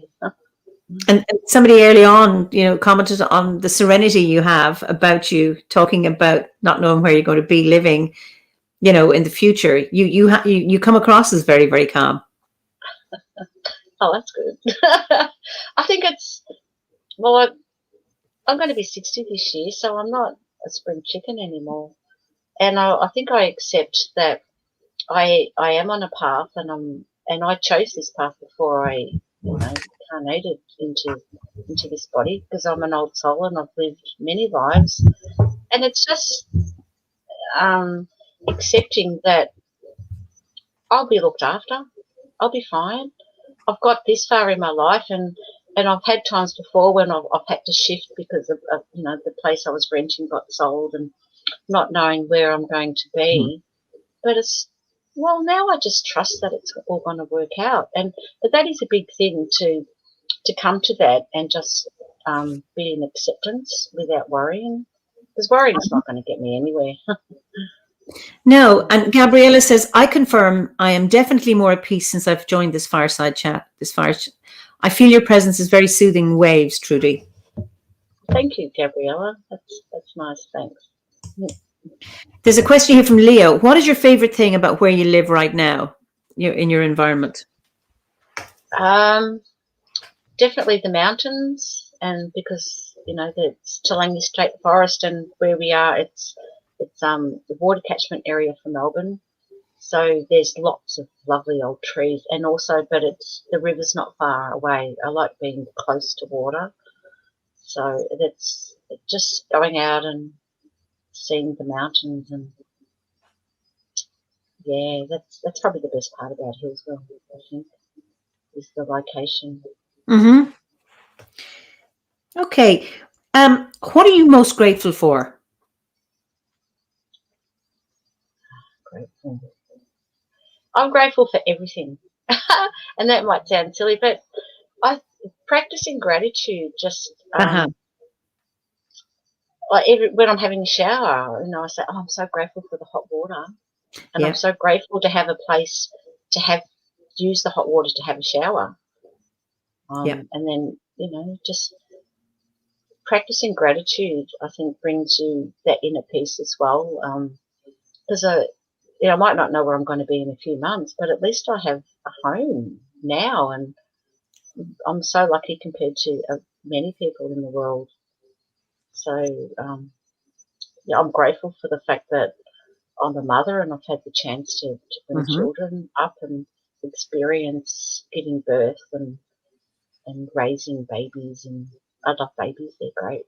And somebody early on, commented on the serenity you have about you talking about not knowing where you're going to be living, in the future. You come across as very, very calm. Oh, that's good. I think I'm going to be 60 this year, so I'm not a spring chicken anymore. And I think I accept that I am on a path, and I chose this path before I incarnated into this body, because I'm an old soul and I've lived many lives, and it's just accepting that I'll be looked after. I'll be fine. I've got this far in my life, and I've had times before when I've had to shift because of the place I was renting got sold and not knowing where I'm going to be. But now I just trust that it's all going to work out. But that is a big thing to come to that and just be in acceptance without worrying, because worrying is not going to get me anywhere. No, and Gabriella says, I confirm I am definitely more at peace since I've joined this fireside chat. I feel your presence is very soothing waves, Trudy. Thank you, Gabriella. That's nice. Thanks. There's a question here from Leo. What is your favorite thing about where you live right now, in your environment? Definitely the mountains, and because it's Toolangi State Forest, and where we are, it's the water catchment area for Melbourne. So there's lots of lovely old trees, and also, but the river's not far away. I like being close to water, so that's just going out and seeing the mountains, and yeah, that's probably the best part about Hillsville, I think, is the location. Mm-hmm. Okay. What are you most grateful for? Grateful. I'm grateful for everything. And that might sound silly, but practicing gratitude just like when I'm having a shower, I say, I'm so grateful for the hot water, and I'm so grateful to have a place to use the hot water to have a shower. And then just practicing gratitude, I think, brings you that inner peace as well. Because I might not know where I'm going to be in a few months, but at least I have a home now, and I'm so lucky compared to many people in the world. So, I'm grateful for the fact that I'm a mother and I've had the chance to bring children up and experience giving birth and raising babies. And I love babies, they're great,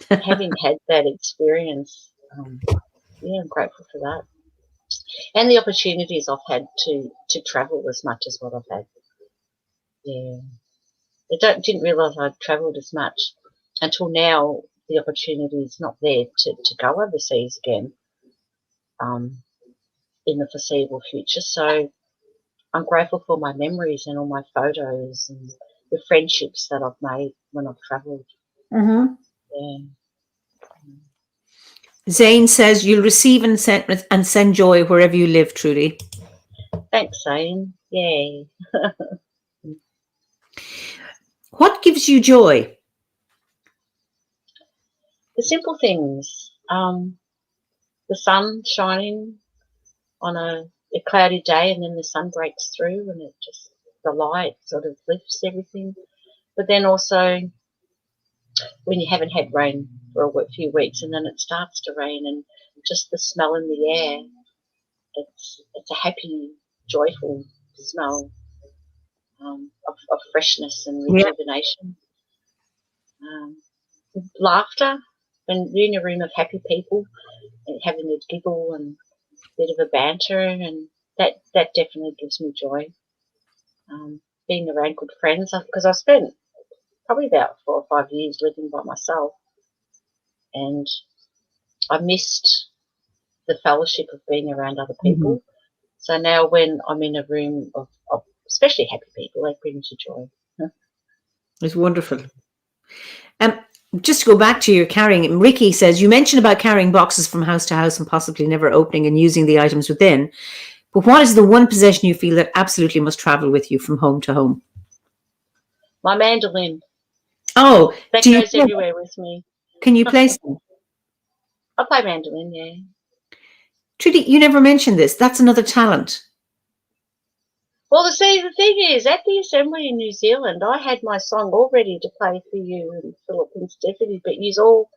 but having had that experience, Yeah, I'm grateful for that. And the opportunities I've had to travel as much as what I've had. Yeah. Didn't realise I'd travelled as much until now. The opportunity is not there to go overseas again in the foreseeable future. So I'm grateful for my memories and all my photos and the friendships that I've made when I've travelled. Mm-hmm. Yeah. Zane says you'll receive and send joy wherever you live, Trudy. Thanks, Zane. Yay. What gives you joy? The simple things. The sun shining on a cloudy day, and then the sun breaks through, and it just, the light sort of lifts everything. But then also when you haven't had rain for a few weeks, and then it starts to rain, and just the smell in the air, it's a happy, joyful smell of freshness and rejuvenation. Laughter, when you're in a room of happy people and having a giggle and a bit of a banter, and that definitely gives me joy. Being around good friends, because I spent probably about 4 or 5 years living by myself, and I missed the fellowship of being around other people. Mm-hmm. So now when I'm in a room of especially happy people, that brings you joy. It's wonderful. Just to go back to your carrying, Ricky says, you mentioned about carrying boxes from house to house and possibly never opening and using the items within. But what is the one possession you feel that absolutely must travel with you from home to home? My mandolin. Oh, that goes everywhere with me. Can you play some? I play mandolin, yeah. Trudy, you never mentioned this. That's another talent. Well, the thing is, at the assembly in New Zealand, I had my song all ready to play for you and Philip and Stephanie, but you all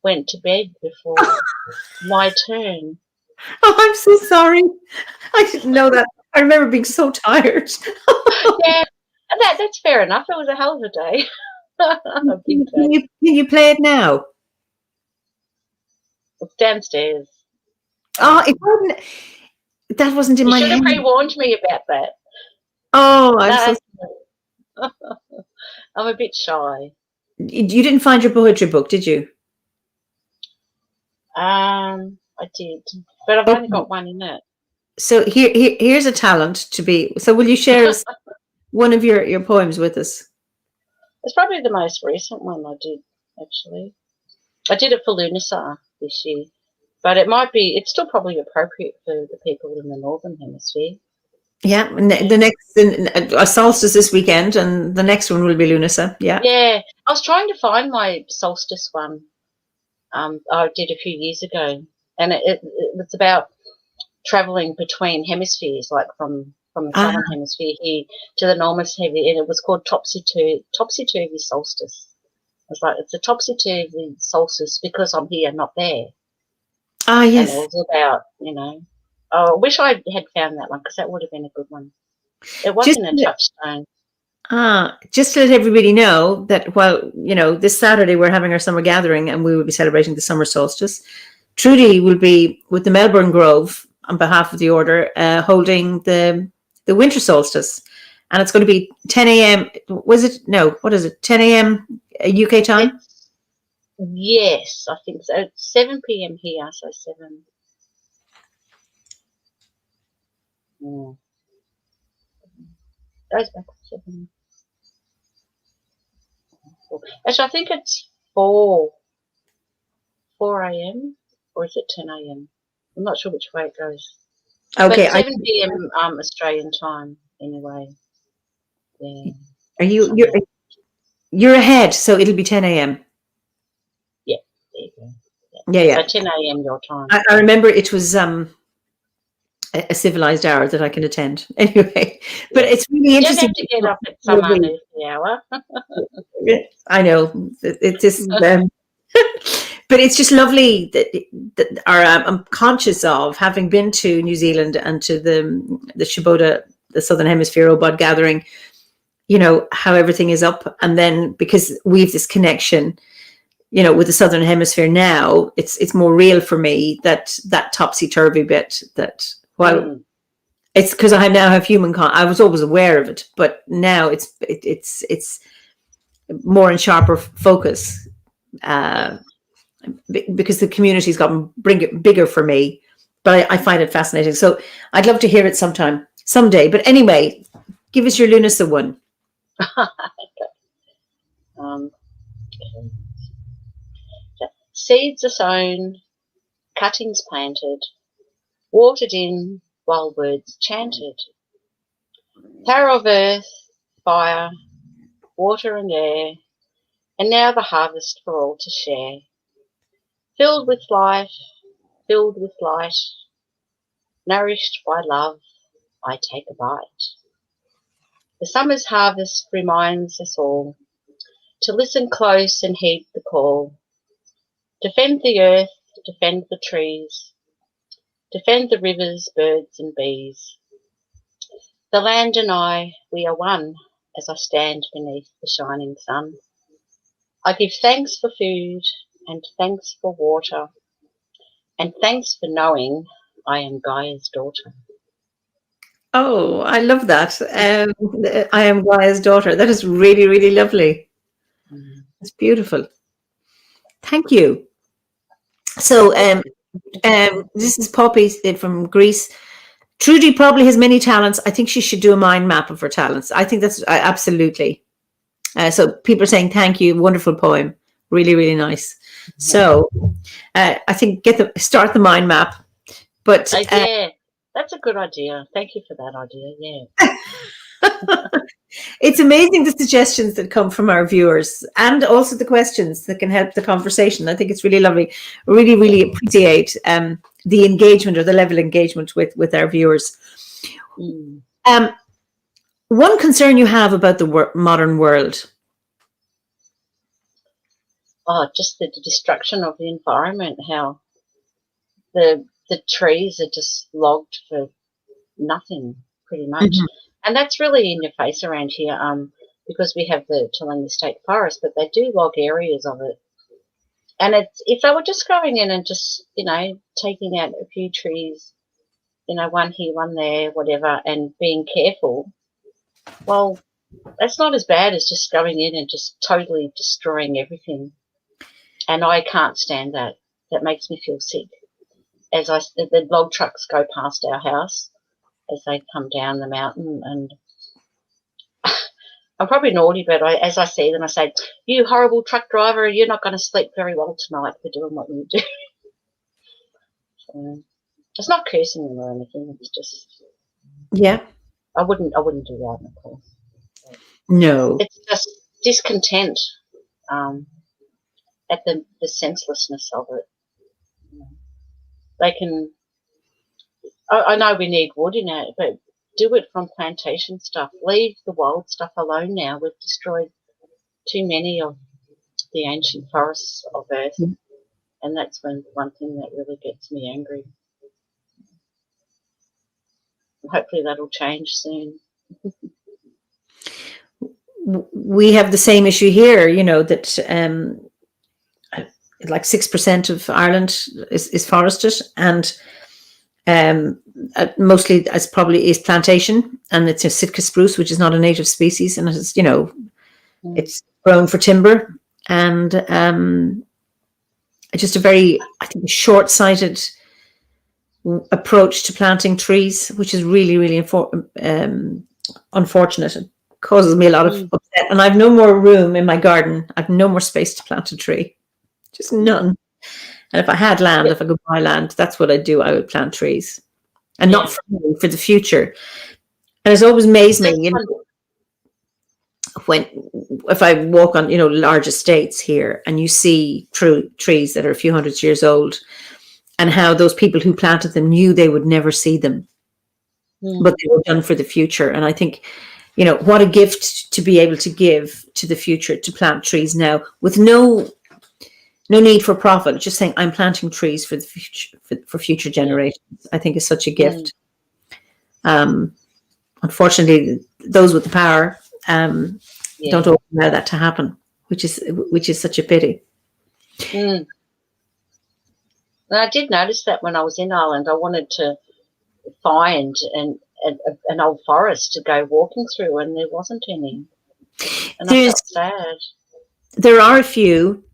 went to bed before my turn. Oh, I'm so sorry. I didn't know that. I remember being so tired. Yeah, and that's fair enough. It was a hell of a day. Can you play it now? It's downstairs. Oh, it wouldn't. That wasn't in my head. You should have pre-warned me about that. Oh, I'm so I'm a bit shy. You didn't find your poetry book, did you? I did, but I've only got one in it. So here's a talent to be. So will you share one of your poems with us? It's probably the most recent one I did, actually. I did it for Lunasa this year, but it's still probably appropriate for the people in the Northern Hemisphere. Yeah, the next a solstice this weekend, and the next one will be Lunasa. Yeah. Yeah, I was trying to find my solstice one. I did a few years ago, and it was about traveling between hemispheres, like from the southern hemisphere here to the northern hemisphere, and it was called topsy-turvy solstice. It's like, it's a topsy-turvy solstice because I'm here, not there. Ah, yes. And it was about, I wish I had found that one, because that would have been a good one. It wasn't a touchstone. Just to let everybody know that while, this Saturday we're having our summer gathering and we will be celebrating the summer solstice, Trudy will be with the Melbourne Grove on behalf of the order, holding the winter solstice. And it's going to be 10 a.m. Was it? No, what is it? 10 a.m. UK time? Yes, I think so. It's 7 p.m. here, so 7. Yeah. Goes back to 7. Actually, I think it's 4 a.m. or is it 10 a.m.? I'm not sure which way it goes. Okay. But 7 p.m. Australian time, anyway. Yeah. You're ahead, so it'll be 10 a.m. Yeah, there you go. Yeah. So 10 a.m. your time. I remember it was a civilized hour that I can attend. Anyway, but it's really interesting. You don't have to get up at some unearthly hour. I know. It is, but it's just lovely that I'm conscious of having been to New Zealand and to the Shibota, the Southern Hemisphere OBOD gathering, how everything is up. And then because we have this connection, with the Southern Hemisphere now, it's more real for me that topsy-turvy bit, that, well, it's because I now have I was always aware of it, but now it's more in sharper focus, because the community's gotten bigger for me. But I find it fascinating. So I'd love to hear it someday. But anyway, give us your Lunasa one. Seeds are sown, cuttings planted, watered in while words chanted. Power of earth, fire, water and air, and now the harvest for all to share. Filled with life, filled with light, nourished by love, I take a bite. The summer's harvest reminds us all to listen close and heed the call. Defend the earth, defend the trees, defend the rivers, birds and bees. The land and I, we are one, as I stand beneath the shining sun. I give thanks for food and thanks for water and thanks for knowing I am Gaia's daughter. Oh, I love that. I am Gaia's daughter. That is really, really lovely. It's beautiful. Thank you. So this is Poppy from Greece. Trudy probably has many talents. I think she should do a mind map of her talents. I think that's absolutely. So people are saying thank you. Wonderful poem. Really, really nice. So I think start the mind map. But yeah, that's a good idea. Thank you for that idea. Yeah. It's amazing the suggestions that come from our viewers, and also the questions that can help the conversation. I think it's really lovely. Really, really appreciate the engagement, or the level of engagement with our viewers. One concern you have about the modern world? Oh, just the destruction of the environment. How the trees are just logged for nothing, pretty much. And that's really in your face around here, because we have the Toolenga State Forest, but they do log areas of it. And if they were just going in and just, taking out a few trees, one here, one there, whatever, and being careful, well, that's not as bad as just going in and just totally destroying everything. And I can't stand that. That makes me feel sick. As the log trucks go past our house, as they come down the mountain, and I'm probably naughty, but as I see them, I say, "You horrible truck driver, you're not going to sleep very well tonight for doing what you do." So, it's not cursing them or anything. It's just, I wouldn't do that, of course. No, it's just discontent at the senselessness of it. They can. I know we need wood in it, but do it from plantation stuff. Leave the wild stuff alone now. We've destroyed too many of the ancient forests of Earth, and that's one thing that really gets me angry. Hopefully that'll change soon. We have the same issue here, that like 6% of Ireland is forested, and mostly as probably is plantation, and it's a Sitka spruce, which is not a native species, and it's it's grown for timber, and just a very, I think, short-sighted approach to planting trees, which is really, really unfortunate. It causes me a lot of upset, and I've no more room in my garden. I've no more space to plant a tree, just none. And if I had land, if I could buy land, that's what I'd do. I would plant trees, and not for me, for the future. And it's always amazed me, if I walk on, large estates here, and you see trees that are a few hundred years old, and how those people who planted them knew they would never see them, but they were done for the future. And I think, what a gift to be able to give to the future, to plant trees now with no need for profit, just saying I'm planting trees for the future, for future generations. I think is such a gift. Unfortunately, those with the power don't allow that to happen, which is such a pity. Mm. And I did notice that when I was in Ireland. I wanted to find an old forest to go walking through, and there wasn't any. And I felt sad. There are a few.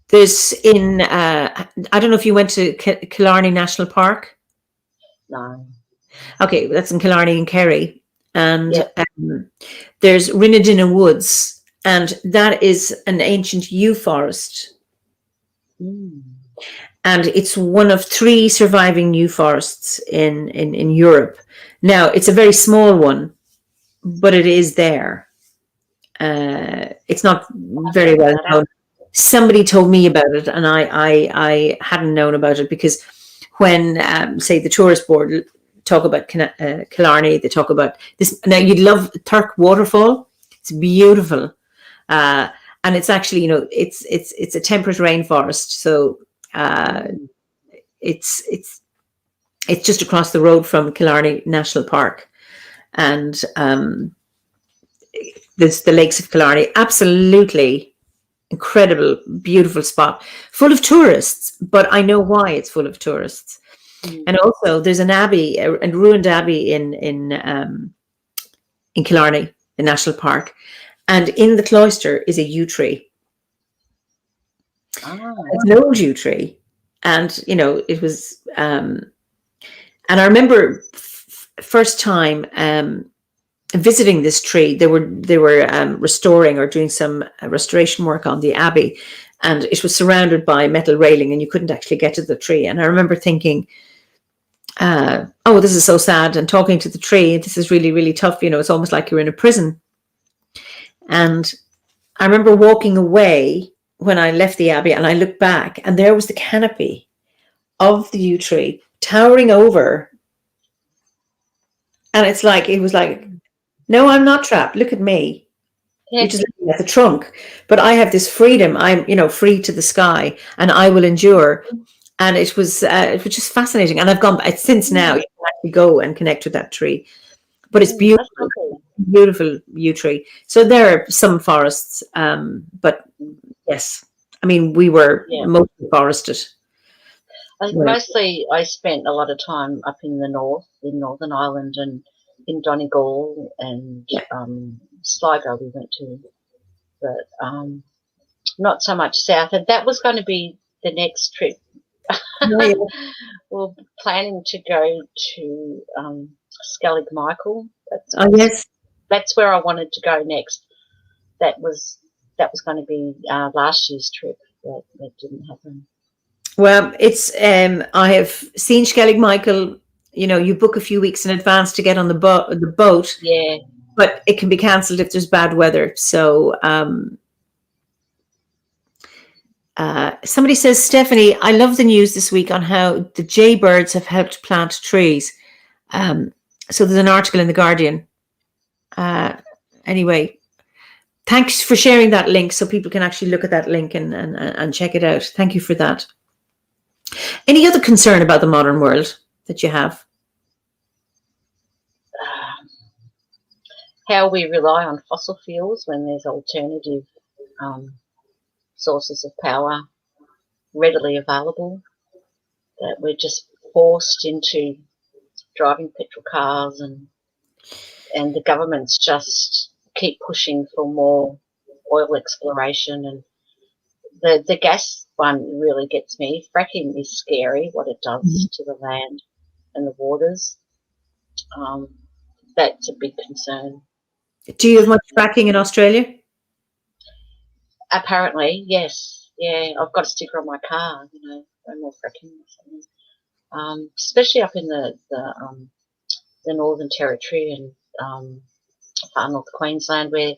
There's in, I don't know if you went to Killarney National Park. No. Okay, that's in Killarney and Kerry. And Yep. There's Rinadina Woods, and that is an ancient yew forest. Mm. And it's one of 3 surviving yew forests in Europe. Now, it's a very small one, but it is there. It's not very well known. Somebody told me about it, and I hadn't known about it, because when, say, the tourist board talk about Killarney, they talk about this. Now, you'd love Turk Waterfall. It's beautiful. And it's actually, it's a temperate rainforest. So it's just across the road from Killarney National Park. And there's the Lakes of Killarney. Absolutely incredible, beautiful spot, full of tourists, but I know why it's full of tourists. And also there's an abbey, a ruined abbey in Killarney, the national park, and in the cloister is a yew tree. It's an old yew tree, and it was and I remember first time visiting this tree. They were restoring or doing some restoration work on the abbey, and it was surrounded by metal railing, and you couldn't actually get to the tree. And I remember thinking, oh, this is so sad, and talking to the tree, this is really, really tough. It's almost like you're in a prison. And I remember walking away when I left the abbey, and I looked back, and there was the canopy of the yew tree towering over. And it was like, no, I'm not trapped. Look at me. You're just looking at the trunk. But I have this freedom. I'm, free to the sky, and I will endure. And it was just fascinating. And I've gone since now. You can actually go and connect with that tree. But it's beautiful, beautiful yew tree. So there are some forests, but yes, I mean, we were mostly forested. Mostly, I spent a lot of time up in the north, in Northern Ireland, and in Donegal and Sligo we went to, but not so much south. And that was going to be the next trip. We're planning to go to Skellig Michael. Yes, that's where I wanted to go next. That was going to be last year's trip. That didn't happen. Well, it's I have seen Skellig Michael. You book a few weeks in advance to get on the boat. Yeah. But it can be cancelled if there's bad weather. So somebody says, Stephanie, I love the news this week on how the jaybirds have helped plant trees. So there's an article in The Guardian. Anyway, thanks for sharing that link so people can actually look at that link and check it out. Thank you for that. Any other concern about the modern world that you have? How we rely on fossil fuels when there's alternative sources of power readily available, that we're just forced into driving petrol cars, and the governments just keep pushing for more oil exploration. And the gas one really gets me. Fracking is scary, what it does to the land and the waters. That's a big concern. Do you have much fracking in Australia? Apparently, yes. Yeah, I've got a sticker on my car, no more fracking or something. Especially up in the Northern Territory and far north Queensland, where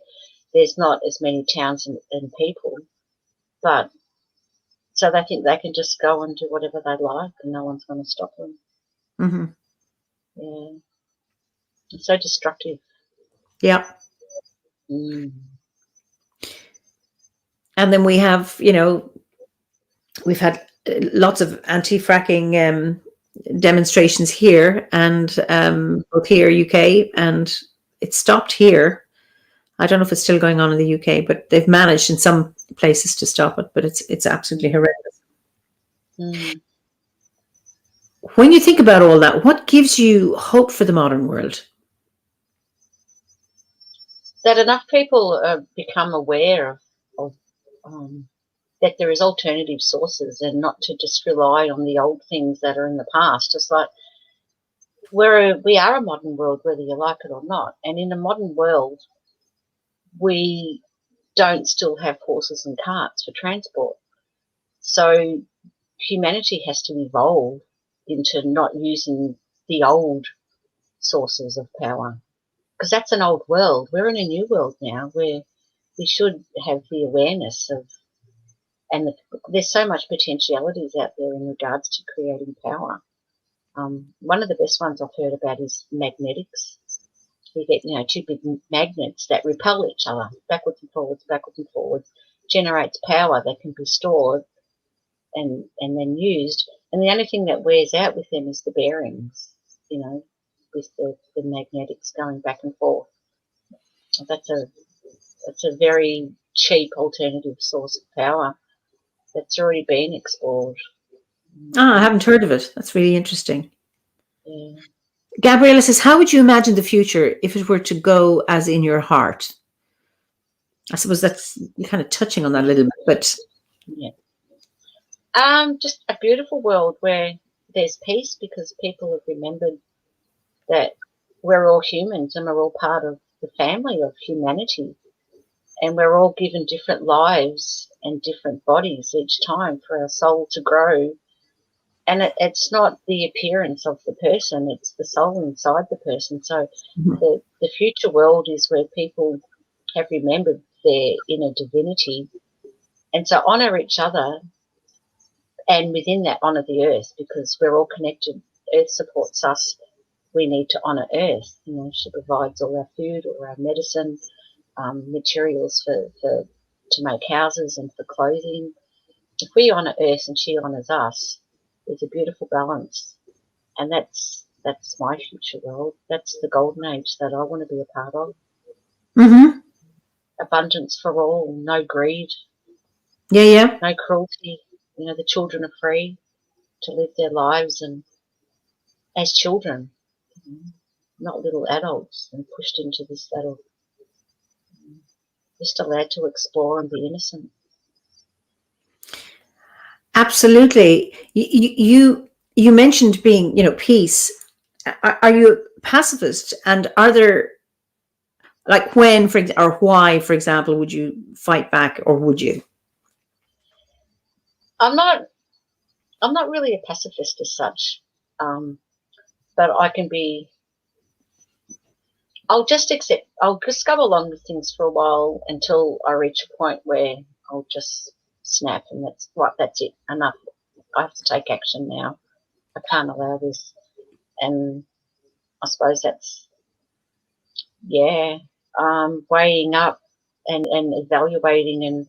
there's not as many towns and people, but so they think they can just go and do whatever they like, and no one's going to stop them. Mm-hmm. Yeah, it's so destructive. Yeah. Mm. And then we have, we've had lots of anti-fracking demonstrations here, and both here, UK, and it stopped here. I don't know if it's still going on in the UK, but they've managed in some places to stop it. But it's absolutely horrendous. Mm. When you think about all that, what gives you hope for the modern world? That enough people become aware of that there is alternative sources, and not to just rely on the old things that are in the past. It's like we are a modern world, whether you like it or not. And in a modern world, we don't still have horses and carts for transport. So humanity has to evolve into not using the old sources of power, because that's an old world. We're in a new world now where we should have the awareness of, and there's so much potentialities out there in regards to creating power. One of the best ones I've heard about is magnetics. You get, two big magnets that repel each other, backwards and forwards, generates power that can be stored and then used. And the only thing that wears out with them is the bearings, with the magnetics going back and forth. That's a very cheap alternative source of power that's already been explored. I haven't heard of it. That's really interesting. Yeah. Gabriella says, how would you imagine the future if it were to go as in your heart? I suppose that's kind of touching on that a little bit, but yeah. Just a beautiful world where there's peace, because people have remembered that we're all humans and we're all part of the family of humanity, and we're all given different lives and different bodies each time for our soul to grow. And it's not the appearance of the person, it's the soul inside the person. So the future world is where people have remembered their inner divinity, and so honour each other, and within that honour the earth, because we're all connected. Earth supports us. We need to honour earth. She provides all our food, all our medicine, materials to make houses and for clothing. If we honour earth and she honours us, there's a beautiful balance. And that's my future world. That's the golden age that I want to be a part of. Mm-hmm. Abundance for all, no greed. Yeah. No cruelty. The children are free to live their lives and as children, not little adults and pushed into this adult. Just allowed to explore and be innocent. Absolutely. You mentioned being, peace. Are you a pacifist? And are there, like, when or why, for example, would you fight back, or would you? I'm not really a pacifist as such, but I can be. I'll just go along with things for a while until I reach a point where I'll just snap, and that's it, enough. I have to take action now. I can't allow this. And I suppose that's, weighing up and evaluating,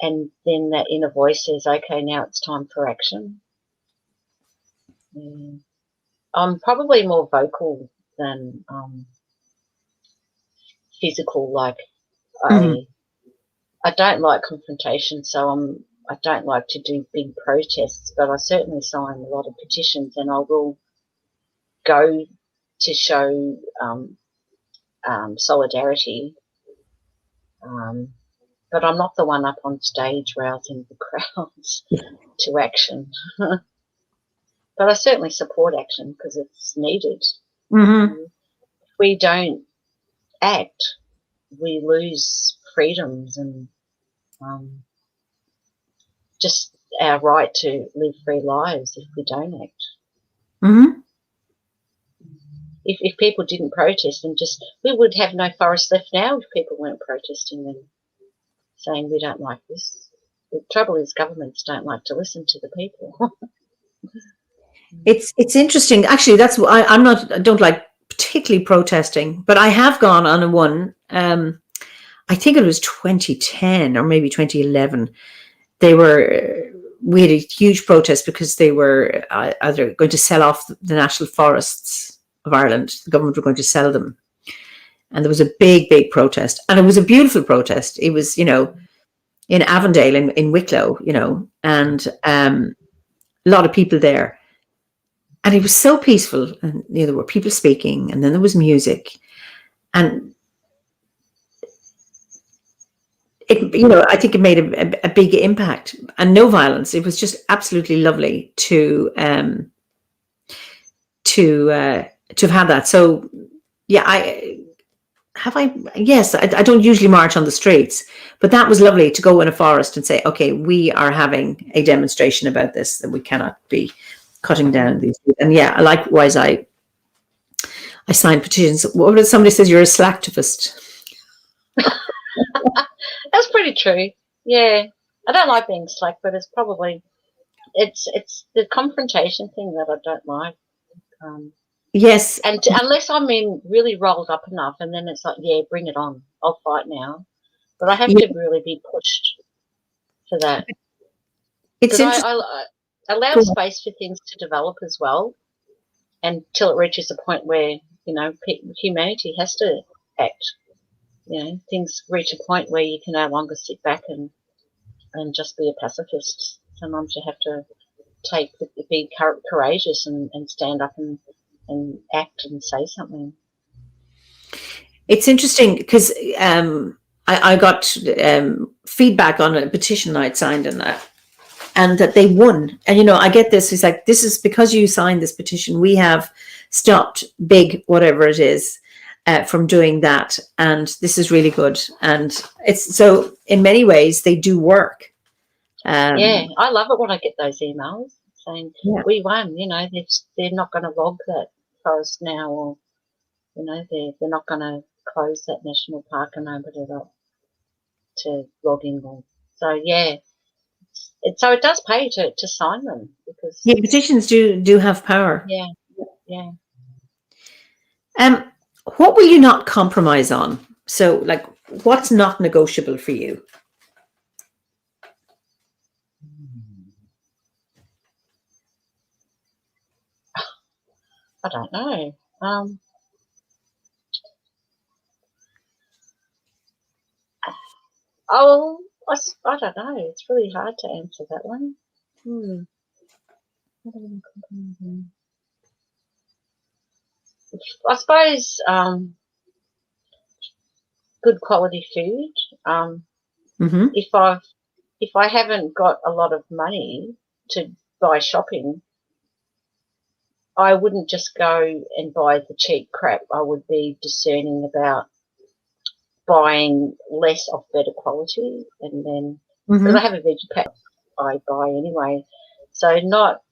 and then that inner voice says, okay, now it's time for action. I'm probably more vocal than physical. Like, I don't like confrontation, so I don't like to do big protests, but I certainly sign a lot of petitions, and I will go to show solidarity. But I'm not the one up on stage rousing the crowds to action. But I certainly support action because it's needed. If we don't act, we lose freedoms and just our right to live free lives if we don't act. If people didn't protest and we would have no forest left now if people weren't protesting and saying we don't like this. The trouble is governments don't like to listen to the people. It's interesting. Actually, that's why I don't like particularly protesting, but I have gone on one. I think it was 2010 or maybe 2011. We had a huge protest because they were either going to sell off the national forests of Ireland. The government were going to sell them. and there was a big protest, and it was a beautiful protest. It was, in Avondale in Wicklow, and a lot of people there, and it was so peaceful. And there were people speaking, and then there was music, and I think it made a big impact, and no violence. It was just absolutely lovely to have had that. So yeah, yes, I don't usually march on the streets, but that was lovely to go in a forest and say, okay, we are having a demonstration about this, that we cannot be cutting down these. And yeah, likewise, I signed petitions. What if somebody says you're a slacktivist? That's pretty true. Yeah, I don't like being slack, but it's probably it's the confrontation thing that I don't like. Yes, and unless I'm really rolled up enough, and then it's like, yeah, bring it on. I'll fight now, but I have to really be pushed for that. It's but interesting. I allow space for things to develop as well, until it reaches a point where humanity has to act. Things reach a point where you can no longer sit back and just be a pacifist. Sometimes you have to be courageous and stand up and act and say something. It's interesting because I got feedback on a petition I'd signed and that they won. And, I get this. It's like, this is because you signed this petition. We have stopped big, whatever it is, from doing that. And this is really good. And it's so in many ways they do work. Yeah, I love it when I get those emails saying, we won, they're not going to log that forest now, or, they're not going to close that national park and open it up to logging. So, yeah, so it does pay to sign them, because petitions do have power. Yeah. What will you not compromise on? So, like, what's not negotiable for you? I don't know. I don't know. It's really hard to answer that one. I suppose good quality food. If I haven't got a lot of money to buy shopping, I wouldn't just go and buy the cheap crap. I would be discerning about buying less of better quality, and then because I have a veggie pack I buy anyway, so not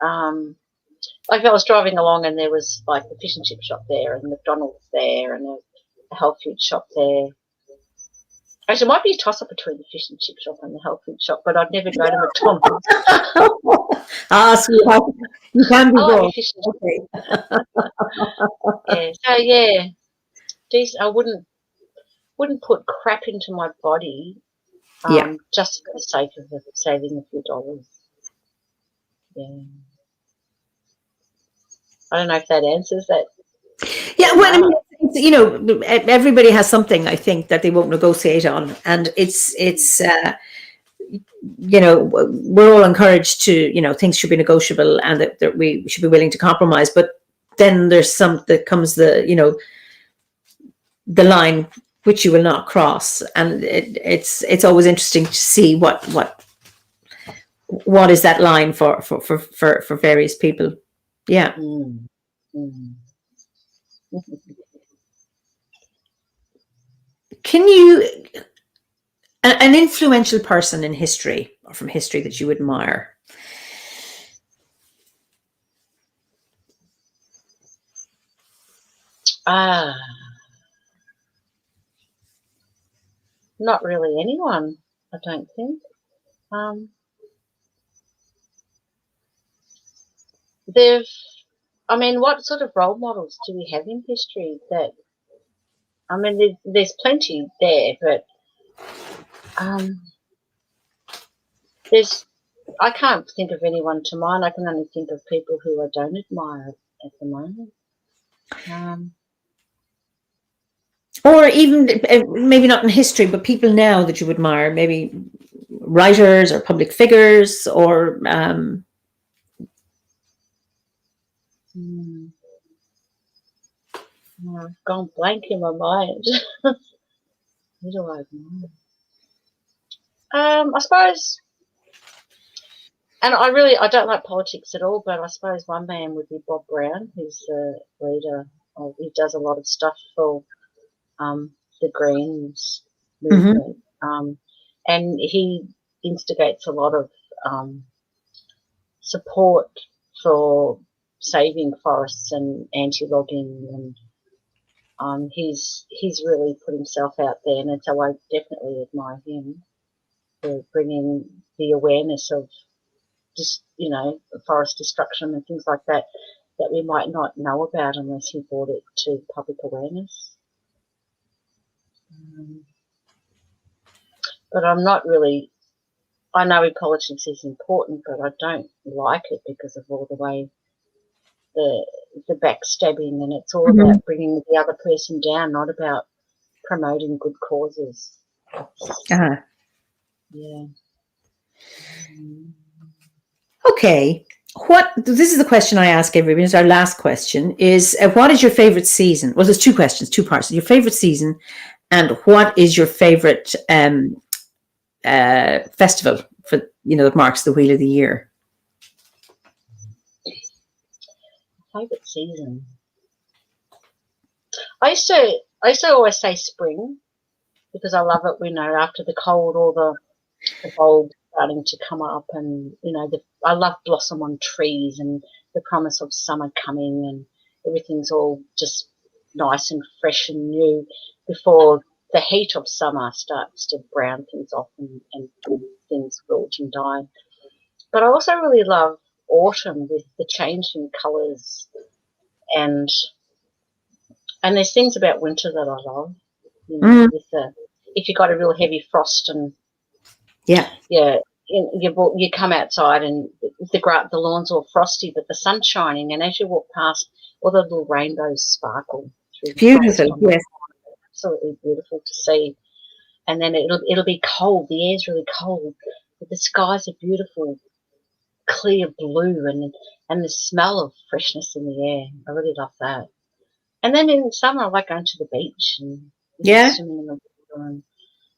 like I was driving along and there was like the fish and chip shop there and McDonald's there and a health food shop there. Actually, it might be a toss-up between the fish and chip shop and the health food shop, but I'd never go to McDonald's. So you can be wrong. Fish and yeah, so yeah, I wouldn't put crap into my body just for the sake of saving a few dollars. Yeah. I don't know if that answers that. Yeah, well, I mean, everybody has something, I think, that they won't negotiate on, and it's we're all encouraged to, things should be negotiable and that we should be willing to compromise. But then there's that comes the line which you will not cross, and it's always interesting to see what is that line for various people. Yeah. Can you, an influential person in history or from history that you admire? Not really anyone, I don't think. What sort of role models do we have in history that, there's plenty there, but I can't think of anyone to mind. I can only think of people who I don't admire at the moment. Or even maybe not in history, but people now that you admire, maybe writers or public figures, or I've gone blank in my mind. Who do I admire? I suppose, and I don't like politics at all, but I suppose one man would be Bob Brown, who's the leader. He does a lot of stuff for the Greens movement, and he instigates a lot of support for saving forests and anti-logging, and he's really put himself out there, and so I definitely admire him for bringing the awareness of just, forest destruction and things like that we might not know about unless he brought it to public awareness. But I'm not really, I know politics is important, but I don't like it because of all the way the backstabbing, and it's all about bringing the other person down, not about promoting good causes. Yeah. Okay. This is the question I ask everybody. It's our last question is, what is your favorite season? Well, there's two questions, two parts. Your favorite season, and what is your favorite festival for, that marks the wheel of the year? Favorite season. I used to always say spring, because I love it when, after the cold, all the bulbs starting to come up, and I love blossom on trees and the promise of summer coming, and everything's all just nice and fresh and new before the heat of summer starts to brown things off and things wilt and die. But I also really love autumn with the changing colours, and there's things about winter that I love, with if you got a real heavy frost and you come outside and the lawn's all frosty, but the sun's shining, and as you walk past, all the little rainbows sparkle through. Beautiful, yes. Absolutely beautiful to see. And then it'll be cold. The air's really cold, but the skies are beautiful, clear blue, and the smell of freshness in the air. I really love that. And then in summer, I like going to the beach and swimming in the water. And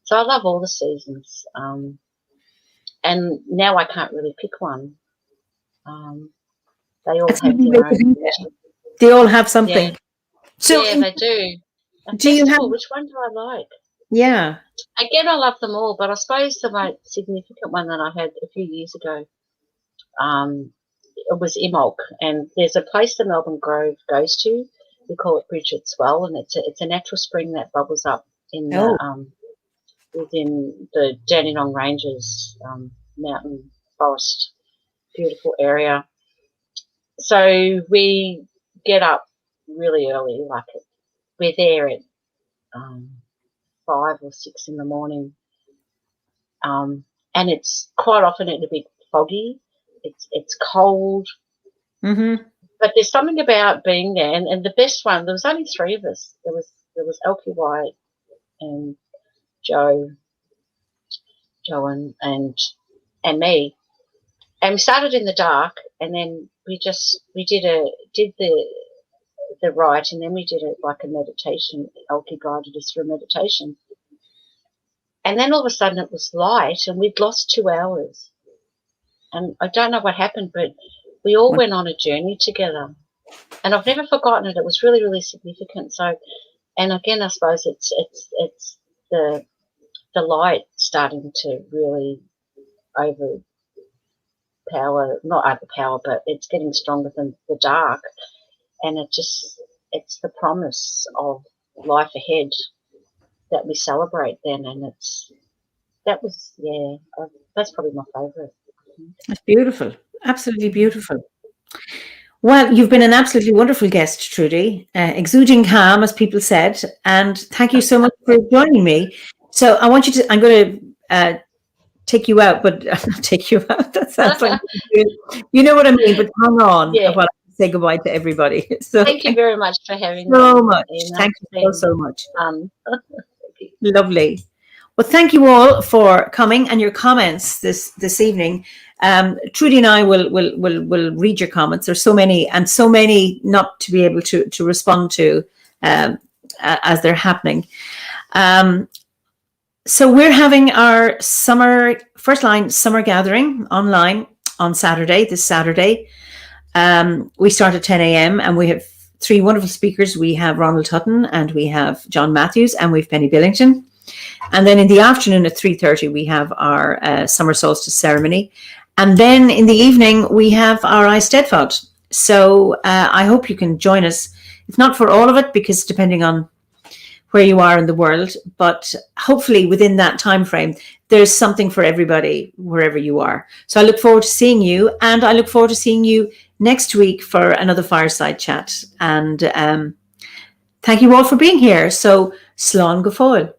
so I love all the seasons. And now I can't really pick one. They all have their own. They all have something. Yeah. So they do. Which one do I like? Yeah. Again, I love them all, but I suppose the most significant one that I had a few years ago, it was Imolc, and there's a place the Melbourne Grove goes to. We call it Bridget's Well, and it's a natural spring that bubbles up in within the Dandenong Ranges mountain forest, beautiful area. So we get up really early, we're there at 5 or 6 in the morning, and it's quite often it'll be foggy. It's cold, but there's something about being there. And the best one, there was only 3 of us. There was Elkie White and Joe and me, and we started in the dark, and then we did the rite, and then we did it like a meditation. Elkie guided us through meditation, and then all of a sudden it was light, and we'd lost 2 hours, and I don't know what happened, but we all went on a journey together, and I've never forgotten it. It was really, really significant. So, and again, I suppose it's the light starting to really not overpower, but it's getting stronger than the dark, and it's the promise of life ahead that we celebrate then, and that's probably my favourite. That's beautiful, absolutely beautiful. Well, you've been an absolutely wonderful guest, Trudy, exuding calm, as people said, and thank you so much for joining me. So I'm going to take you out, but not take you out. That sounds like, you know what I mean, but hang on. What I'm say goodbye to everybody. So Thank you very much for having me. so much. Eimear. Thank you so much. Thank you. Lovely. Well, thank you all for coming and your comments this evening. Trudy and I will read your comments. There's so many not to be able to respond to as they're happening. So we're having our First Line summer gathering online on Saturday, this Saturday. We start at 10 a.m. and we have 3 wonderful speakers. We have Ronald Hutton and we have John Matthews and we have Penny Billington. And then in the afternoon at 3:30, we have our summer solstice ceremony. And then in the evening, we have our Eisteddfod. So I hope you can join us, if not for all of it, because depending on where you are in the world, but hopefully within that time frame, there's something for everybody wherever you are. So I look forward to seeing you, and I look forward to seeing you next week for another Fireside Chat. And thank you all for being here. So, slán go fóill.